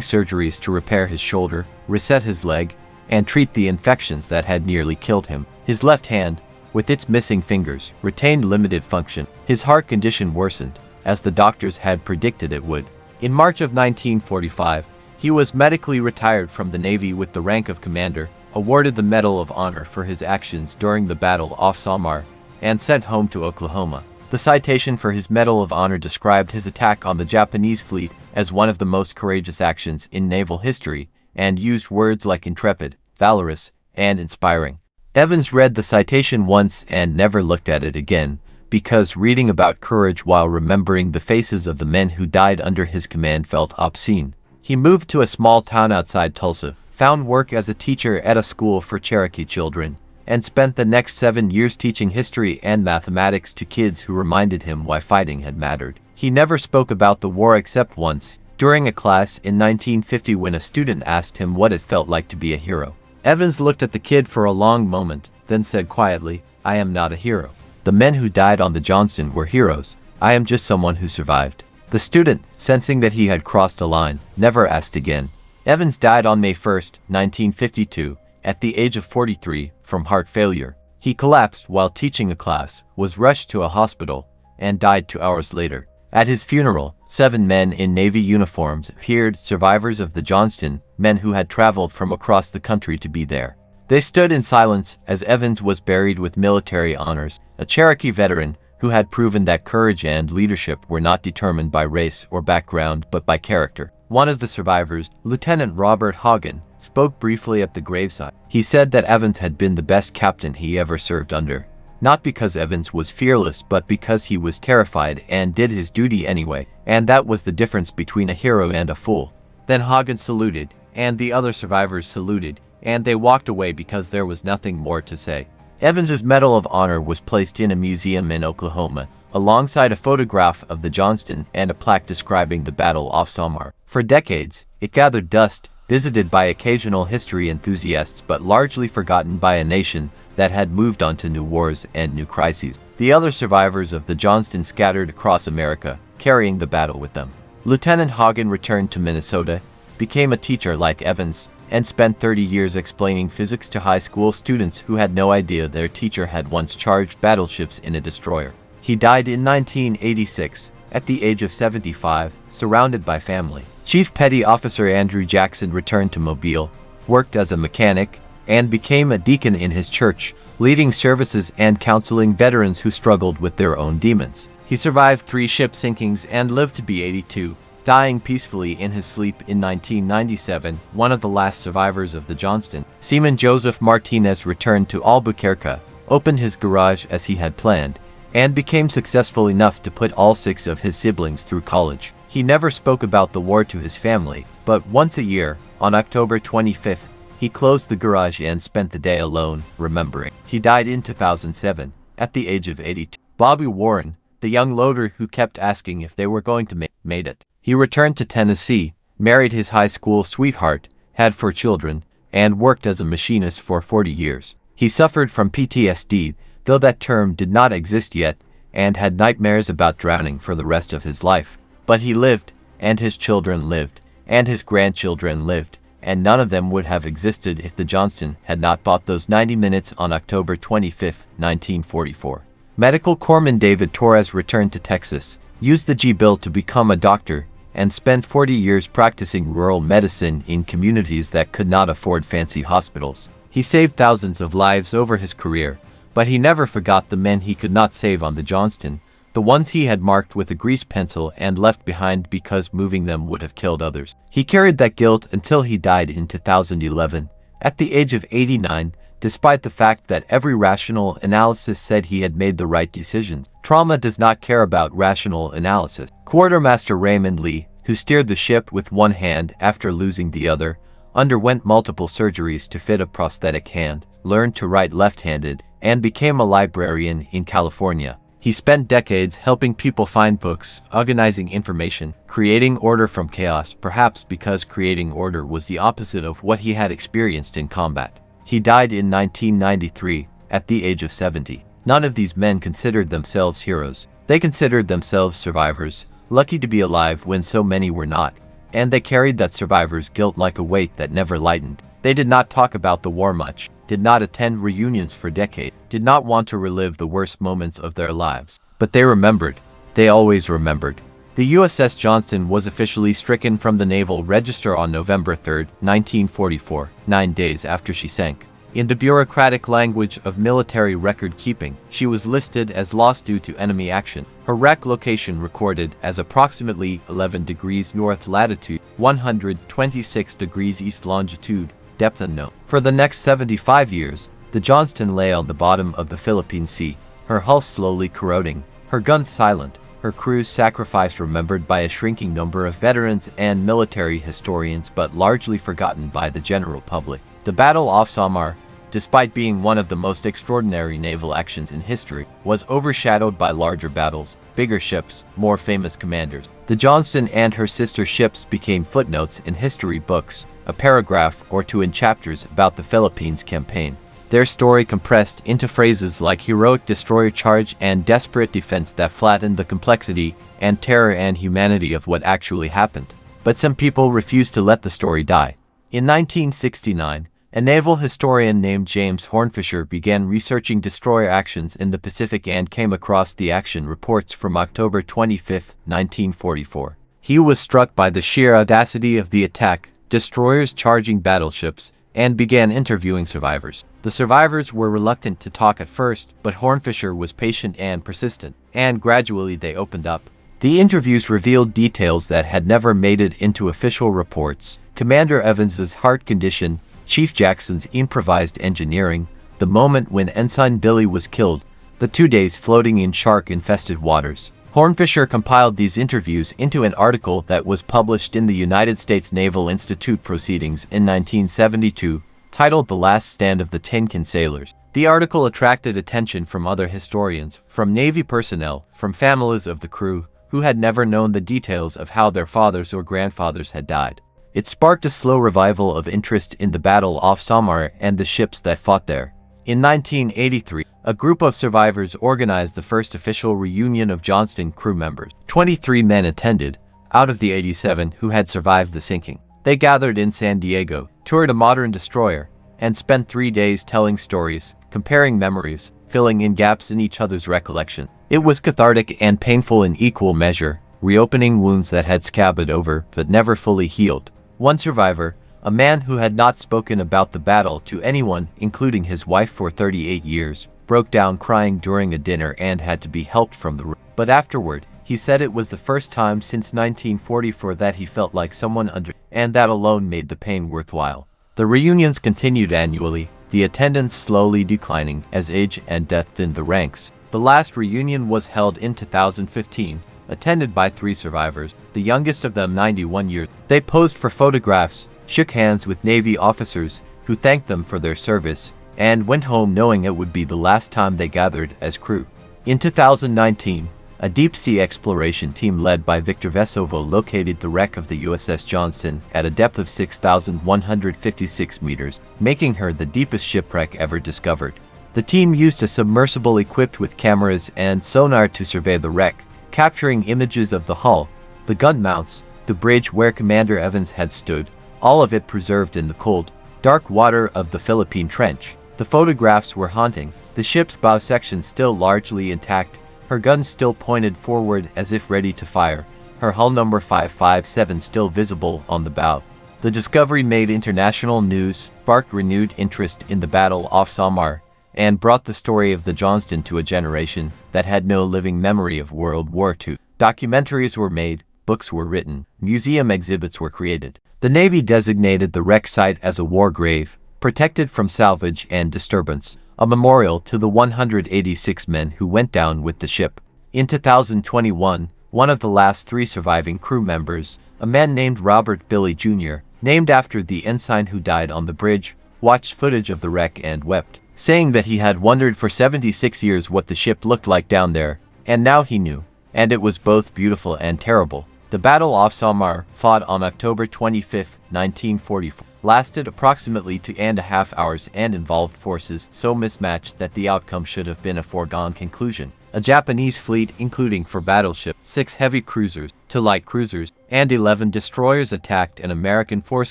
surgeries to repair his shoulder, reset his leg, and treat the infections that had nearly killed him. His left hand, with its missing fingers, retained limited function. His heart condition worsened, as the doctors had predicted it would. In March of 1945, he was medically retired from the Navy with the rank of commander, awarded the Medal of Honor for his actions during the Battle off Samar, and sent home to Oklahoma. The citation for his Medal of Honor described his attack on the Japanese fleet as one of the most courageous actions in naval history, and used words like intrepid, valorous, and inspiring. Evans read the citation once and never looked at it again, because reading about courage while remembering the faces of the men who died under his command felt obscene. He moved to a small town outside Tulsa, found work as a teacher at a school for Cherokee children, and spent the next 7 years teaching history and mathematics to kids who reminded him why fighting had mattered. He never spoke about the war except once, during a class in 1950 when a student asked him what it felt like to be a hero. Evans looked at the kid for a long moment, then said quietly, "I am not a hero. The men who died on the Johnston were heroes. I am just someone who survived." The student, sensing that he had crossed a line, never asked again. Evans died on May 1, 1952, at the age of 43, from heart failure. He collapsed while teaching a class, was rushed to a hospital, and died 2 hours later. At his funeral, 7 men in Navy uniforms appeared, survivors of the Johnston, men who had traveled from across the country to be there. They stood in silence as Evans was buried with military honors, a Cherokee veteran who had proven that courage and leadership were not determined by race or background but by character. One of the survivors, Lieutenant Robert Hagen, spoke briefly at the graveside. He said that Evans had been the best captain he ever served under. Not because Evans was fearless, but because he was terrified and did his duty anyway, and that was the difference between a hero and a fool. Then Hagen saluted, and the other survivors saluted, and they walked away because there was nothing more to say. Evans's Medal of Honor was placed in a museum in Oklahoma, alongside a photograph of the Johnston and a plaque describing the battle off Samar. For decades, it gathered dust, visited by occasional history enthusiasts but largely forgotten by a nation that had moved on to new wars and new crises. The other survivors of the Johnston scattered across America, carrying the battle with them. Lieutenant Hagen returned to Minnesota, became a teacher like Evans, and spent 30 years explaining physics to high school students who had no idea their teacher had once charged battleships in a destroyer. He died in 1986, at the age of 75, surrounded by family. Chief Petty Officer Andrew Jackson returned to Mobile, worked as a mechanic, and became a deacon in his church, leading services and counseling veterans who struggled with their own demons. He survived 3 ship sinkings and lived to be 82, dying peacefully in his sleep in 1997, one of the last survivors of the Johnston. Seaman Joseph Martinez returned to Albuquerque, opened his garage as he had planned, and became successful enough to put all 6 of his siblings through college. He never spoke about the war to his family, but once a year, on October 25th, he closed the garage and spent the day alone, remembering. He died in 2007, at the age of 82. Bobby Warren, the young loader who kept asking if they were going to made it. He returned to Tennessee, married his high school sweetheart, had 4 children, and worked as a machinist for 40 years. He suffered from PTSD, though that term did not exist yet, and had nightmares about drowning for the rest of his life. But he lived, and his children lived, and his grandchildren lived, and none of them would have existed if the Johnston had not bought those 90 minutes on October 25, 1944. Medical Corpsman David Torres returned to Texas, used the G-bill to become a doctor, and spent 40 years practicing rural medicine in communities that could not afford fancy hospitals. He saved thousands of lives over his career, but he never forgot the men he could not save on the Johnston, the ones he had marked with a grease pencil and left behind because moving them would have killed others. He carried that guilt until he died in 2011, at the age of 89, despite the fact that every rational analysis said he had made the right decisions. Trauma does not care about rational analysis. Quartermaster Raymond Lee, who steered the ship with one hand after losing the other, underwent multiple surgeries to fit a prosthetic hand, learned to write left-handed, and became a librarian in California. He spent decades helping people find books, organizing information, creating order from chaos, perhaps because creating order was the opposite of what he had experienced in combat. He died in 1993, at the age of 70. None of these men considered themselves heroes. They considered themselves survivors, lucky to be alive when so many were not. And they carried that survivor's guilt like a weight that never lightened. They did not talk about the war much, did not attend reunions for decades, did not want to relive the worst moments of their lives. But they remembered. They always remembered. The USS Johnston was officially stricken from the Naval Register on November 3, 1944, 9 days after she sank. In the bureaucratic language of military record-keeping, she was listed as lost due to enemy action. Her wreck location recorded as approximately 11 degrees north latitude, 126 degrees east longitude, depth unknown. For the next 75 years, the Johnston lay on the bottom of the Philippine Sea, her hull slowly corroding, her guns silent, her crew's sacrifice remembered by a shrinking number of veterans and military historians but largely forgotten by the general public. The Battle off Samar, despite being one of the most extraordinary naval actions in history, was overshadowed by larger battles, bigger ships, more famous commanders. The Johnston and her sister ships became footnotes in history books, a paragraph or two in chapters about the Philippines campaign. Their story compressed into phrases like heroic destroyer charge and desperate defense that flattened the complexity and terror and humanity of what actually happened. But some people refused to let the story die. In 1969, a naval historian named James Hornfisher began researching destroyer actions in the Pacific and came across the action reports from October 25, 1944. He was struck by the sheer audacity of the attack, destroyers charging battleships, and began interviewing survivors. The survivors were reluctant to talk at first, but Hornfisher was patient and persistent, and gradually they opened up. The interviews revealed details that had never made it into official reports: Commander Evans's heart condition, Chief Jackson's improvised engineering, the moment when Ensign Billy was killed, the 2 days floating in shark-infested waters. Hornfisher compiled these interviews into an article that was published in the United States Naval Institute Proceedings in 1972, titled The Last Stand of the Tincan Sailors. The article attracted attention from other historians, from Navy personnel, from families of the crew, who had never known the details of how their fathers or grandfathers had died. It sparked a slow revival of interest in the battle off Samar and the ships that fought there. In 1983, a group of survivors organized the first official reunion of Johnston crew members. 23 men attended, out of the 87 who had survived the sinking. They gathered in San Diego, toured a modern destroyer, and spent 3 days telling stories, comparing memories, filling in gaps in each other's recollection. It was cathartic and painful in equal measure, reopening wounds that had scabbed over but never fully healed. One survivor, a man who had not spoken about the battle to anyone, including his wife for 38 years, broke down crying during a dinner and had to be helped from the room. But afterward, he said it was the first time since 1944 that he felt like someone and that alone made the pain worthwhile. The reunions continued annually, the attendance slowly declining as age and death thinned the ranks. The last reunion was held in 2015, attended by 3 survivors, the youngest of them 91 years. They posed for photographs, shook hands with Navy officers who thanked them for their service, and went home knowing it would be the last time they gathered as crew. In 2019, a deep-sea exploration team led by Victor Vesovo located the wreck of the USS Johnston at a depth of 6,156 meters, making her the deepest shipwreck ever discovered. The team used a submersible equipped with cameras and sonar to survey the wreck, capturing images of the hull, the gun mounts, the bridge where Commander Evans had stood, all of it preserved in the cold, dark water of the Philippine Trench. The photographs were haunting, the ship's bow section still largely intact, her guns still pointed forward as if ready to fire, her hull number 557 still visible on the bow. The discovery made international news, sparked renewed interest in the battle off Samar, and brought the story of the Johnston to a generation that had no living memory of World War II. Documentaries were made, books were written, museum exhibits were created. The Navy designated the wreck site as a war grave, protected from salvage and disturbance, a memorial to the 186 men who went down with the ship. In 2021, one of the last 3 surviving crew members, A man named Robert Billy Jr., named after the ensign who died on the bridge, watched footage of the wreck and wept, saying that he had wondered for 76 years what the ship looked like down there, and now he knew, and it was both beautiful and terrible. The Battle off Samar, fought on October 25, 1944, lasted approximately 2.5 hours and involved forces so mismatched that the outcome should have been a foregone conclusion. A Japanese fleet, including 4 battleships, 6 heavy cruisers, 2 light cruisers, and 11 destroyers attacked an American force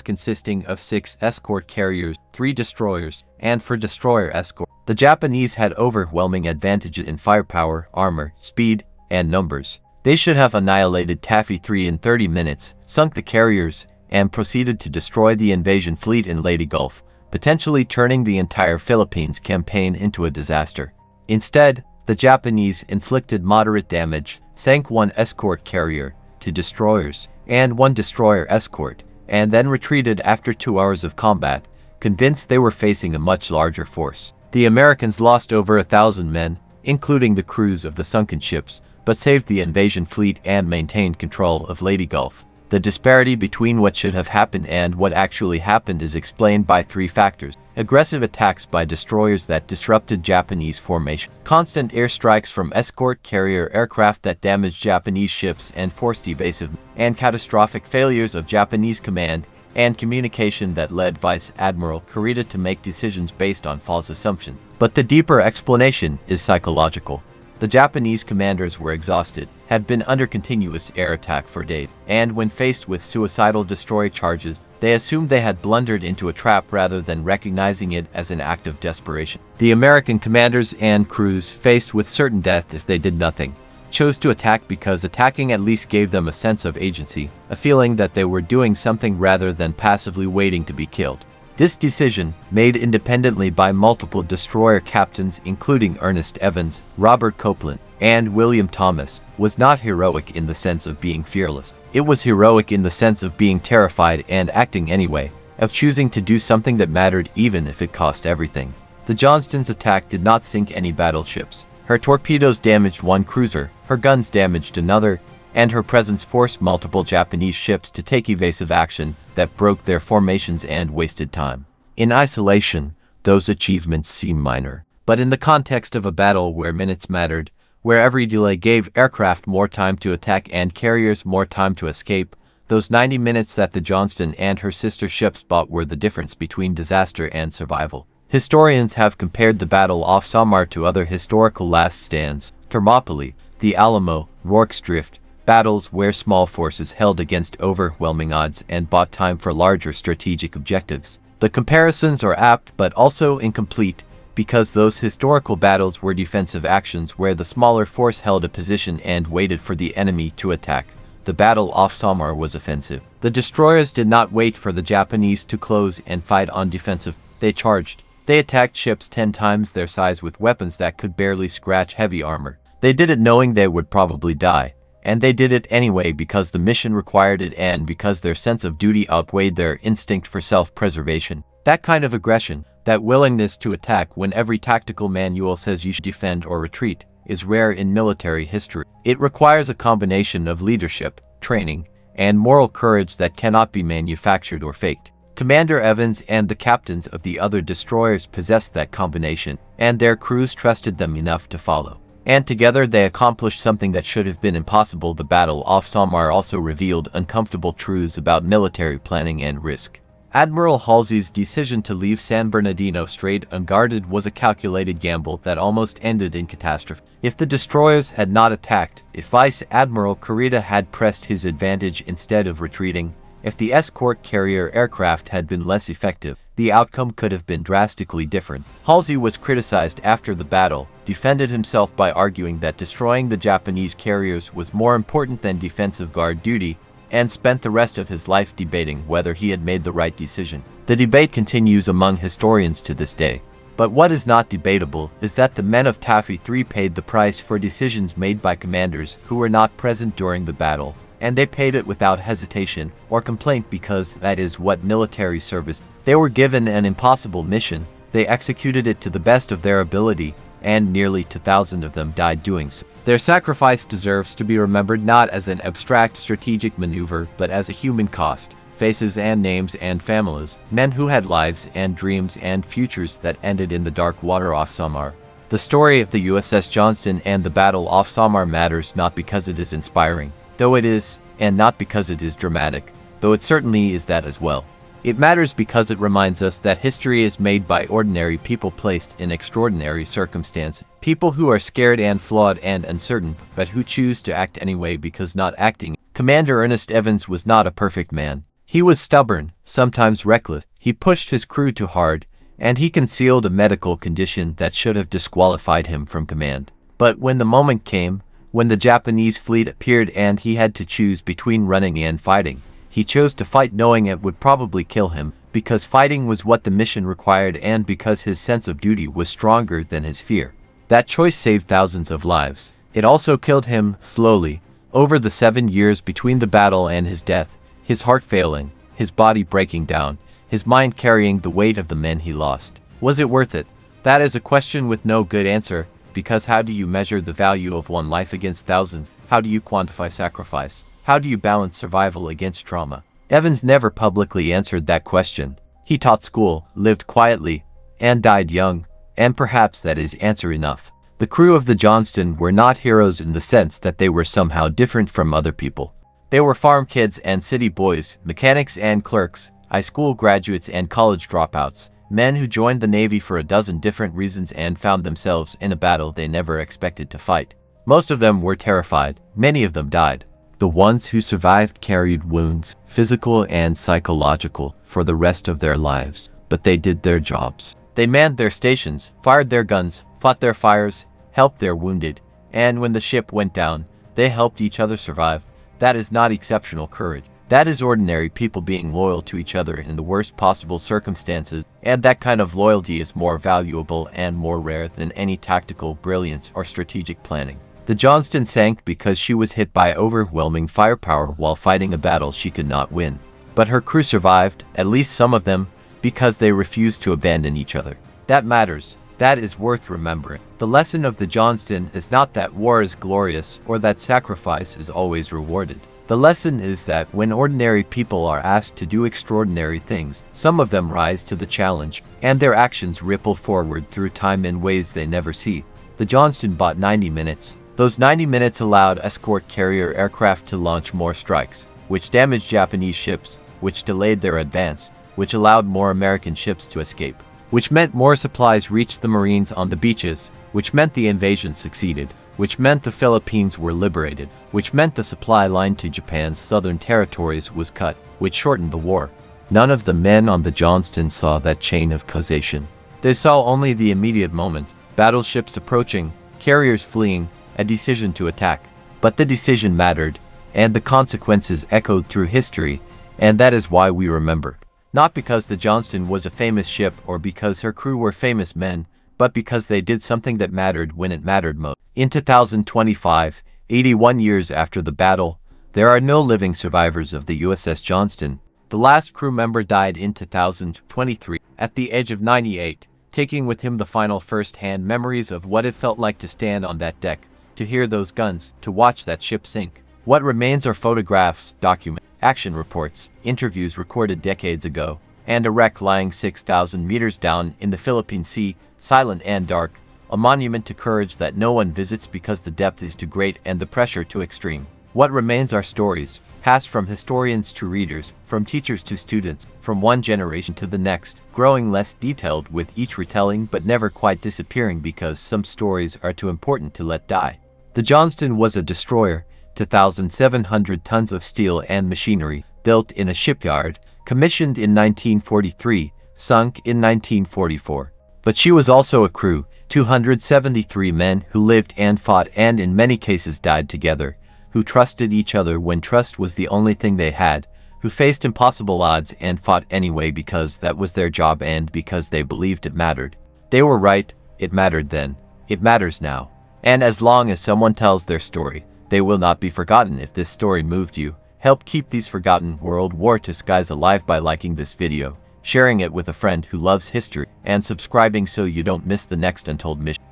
consisting of 6 escort carriers, 3 destroyers, and 4 destroyer escort. The Japanese had overwhelming advantages in firepower, armor, speed, and numbers. They should have annihilated Taffy 3 in 30 minutes, sunk the carriers, and proceeded to destroy the invasion fleet in Leyte Gulf, potentially turning the entire Philippines campaign into a disaster. Instead, the Japanese inflicted moderate damage, sank 1 escort carrier, 2 destroyers, and 1 destroyer escort, and then retreated after 2 hours of combat, convinced they were facing a much larger force. The Americans lost over 1,000 men, including the crews of the sunken ships, but saved the invasion fleet and maintained control of Leyte Gulf. The disparity between what should have happened and what actually happened is explained by 3 factors: aggressive attacks by destroyers that disrupted Japanese formation, constant airstrikes from escort carrier aircraft that damaged Japanese ships and forced evasive, and catastrophic failures of Japanese command and communication that led Vice Admiral Kurita to make decisions based on false assumptions. But the deeper explanation is psychological. The Japanese commanders were exhausted, had been under continuous air attack for days, and when faced with suicidal destroy charges, they assumed they had blundered into a trap rather than recognizing it as an act of desperation. The American commanders and crews, faced with certain death if they did nothing, chose to attack because attacking at least gave them a sense of agency, a feeling that they were doing something rather than passively waiting to be killed. This decision, made independently by multiple destroyer captains including Ernest Evans, Robert Copeland, and William Thomas, was not heroic in the sense of being fearless. It was heroic in the sense of being terrified and acting anyway, of choosing to do something that mattered even if it cost everything. The Johnston's attack did not sink any battleships. Her torpedoes damaged 1 cruiser, her guns damaged another, and her presence forced multiple Japanese ships to take evasive action that broke their formations and wasted time. In isolation, those achievements seem minor, but in the context of a battle where minutes mattered, where every delay gave aircraft more time to attack and carriers more time to escape, those 90 minutes that the Johnston and her sister ships bought were the difference between disaster and survival. Historians have compared the battle off Samar to other historical last stands: Thermopylae, the Alamo, Rorke's Drift, battles where small forces held against overwhelming odds and bought time for larger strategic objectives. The comparisons are apt but also incomplete, because those historical battles were defensive actions where the smaller force held a position and waited for the enemy to attack. The battle off Samar was offensive. The destroyers did not wait for the Japanese to close and fight on defensive. They charged. They attacked ships 10 times their size with weapons that could barely scratch heavy armor. They did it knowing they would probably die. And they did it anyway because the mission required it and because their sense of duty outweighed their instinct for self-preservation. That kind of aggression, that willingness to attack when every tactical manual says you should defend or retreat, is rare in military history. It requires a combination of leadership, training, and moral courage that cannot be manufactured or faked. Commander Evans and the captains of the other destroyers possessed that combination, and their crews trusted them enough to follow. And together they accomplished something that should have been impossible. The battle off Samar also revealed uncomfortable truths about military planning and risk. Admiral Halsey's decision to leave San Bernardino Strait unguarded was a calculated gamble that almost ended in catastrophe. If the destroyers had not attacked, if Vice Admiral Kurita had pressed his advantage instead of retreating, if the escort carrier aircraft had been less effective, the outcome could have been drastically different. Halsey was criticized after the battle, defended himself by arguing that destroying the Japanese carriers was more important than defensive guard duty, and spent the rest of his life debating whether he had made the right decision. The debate continues among historians to this day. But what is not debatable is that the men of Taffy 3 paid the price for decisions made by commanders who were not present during the battle, and they paid it without hesitation or complaint because that is what military service. They were given an impossible mission, they executed it to the best of their ability, and nearly 2,000 of them died doing so. Their sacrifice deserves to be remembered not as an abstract strategic maneuver, but as a human cost. Faces and names and families, men who had lives and dreams and futures that ended in the dark water off Samar. The story of the USS Johnston and the battle off Samar matters not because it is inspiring, though it is, and not because it is dramatic, though it certainly is that as well. It matters because it reminds us that history is made by ordinary people placed in extraordinary circumstances. People who are scared and flawed and uncertain, but who choose to act anyway because not acting. Commander Ernest Evans was not a perfect man. He was stubborn, sometimes reckless. He pushed his crew too hard, and he concealed a medical condition that should have disqualified him from command. But when the moment came, when the Japanese fleet appeared and he had to choose between running and fighting, he chose to fight knowing it would probably kill him, because fighting was what the mission required and because his sense of duty was stronger than his fear. That choice saved thousands of lives. It also killed him, slowly, over the 7 years between the battle and his death, his heart failing, his body breaking down, his mind carrying the weight of the men he lost. Was it worth it? That is a question with no good answer, because how do you measure the value of one life against thousands? How do you quantify sacrifice? How do you balance survival against trauma? Evans never publicly answered that question. He taught school, lived quietly, and died young, and perhaps that is answer enough. The crew of the Johnston were not heroes in the sense that they were somehow different from other people. They were farm kids and city boys, mechanics and clerks, high school graduates and college dropouts, men who joined the Navy for a dozen different reasons and found themselves in a battle they never expected to fight. Most of them were terrified. Many of them died. The ones who survived carried wounds, physical and psychological, for the rest of their lives. But they did their jobs. They manned their stations, fired their guns, fought their fires, helped their wounded, and when the ship went down, they helped each other survive. That is not exceptional courage. That is ordinary people being loyal to each other in the worst possible circumstances, and that kind of loyalty is more valuable and more rare than any tactical brilliance or strategic planning. The Johnston sank because she was hit by overwhelming firepower while fighting a battle she could not win. But her crew survived, at least some of them, because they refused to abandon each other. That matters. That is worth remembering. The lesson of the Johnston is not that war is glorious or that sacrifice is always rewarded. The lesson is that when ordinary people are asked to do extraordinary things, some of them rise to the challenge, and their actions ripple forward through time in ways they never see. The Johnston bought 90 minutes. Those 90 minutes allowed escort carrier aircraft to launch more strikes, which damaged Japanese ships, which delayed their advance, which allowed more American ships to escape, which meant more supplies reached the Marines on the beaches, which meant the invasion succeeded, which meant the Philippines were liberated, which meant the supply line to Japan's southern territories was cut, which shortened the war. None of the men on the Johnston saw that chain of causation. They saw only the immediate moment, battleships approaching, carriers fleeing, a decision to attack. But the decision mattered, and the consequences echoed through history, and that is why we remember. Not because the Johnston was a famous ship or because her crew were famous men, but because they did something that mattered when it mattered most. In 2025, 81 years after the battle, there are no living survivors of the USS Johnston. The last crew member died in 2023, at the age of 98, taking with him the final first-hand memories of what it felt like to stand on that deck, to hear those guns, to watch that ship sink. What remains are photographs, documents, action reports, interviews recorded decades ago, and a wreck lying 6,000 meters down in the Philippine Sea, silent and dark, a monument to courage that no one visits because the depth is too great and the pressure too extreme. What remains are stories, passed from historians to readers, from teachers to students, from one generation to the next, growing less detailed with each retelling but never quite disappearing because some stories are too important to let die. The Johnston was a destroyer, 2,700 tons of steel and machinery, built in a shipyard, commissioned in 1943, sunk in 1944. But she was also a crew, 273 men who lived and fought and in many cases died together, who trusted each other when trust was the only thing they had, who faced impossible odds and fought anyway because that was their job and because they believed it mattered. They were right, it mattered then, it matters now. And as long as someone tells their story, they will not be forgotten. If this story moved you, help keep these forgotten World War II skies alive by liking this video, sharing it with a friend who loves history, and subscribing so you don't miss the next untold mission.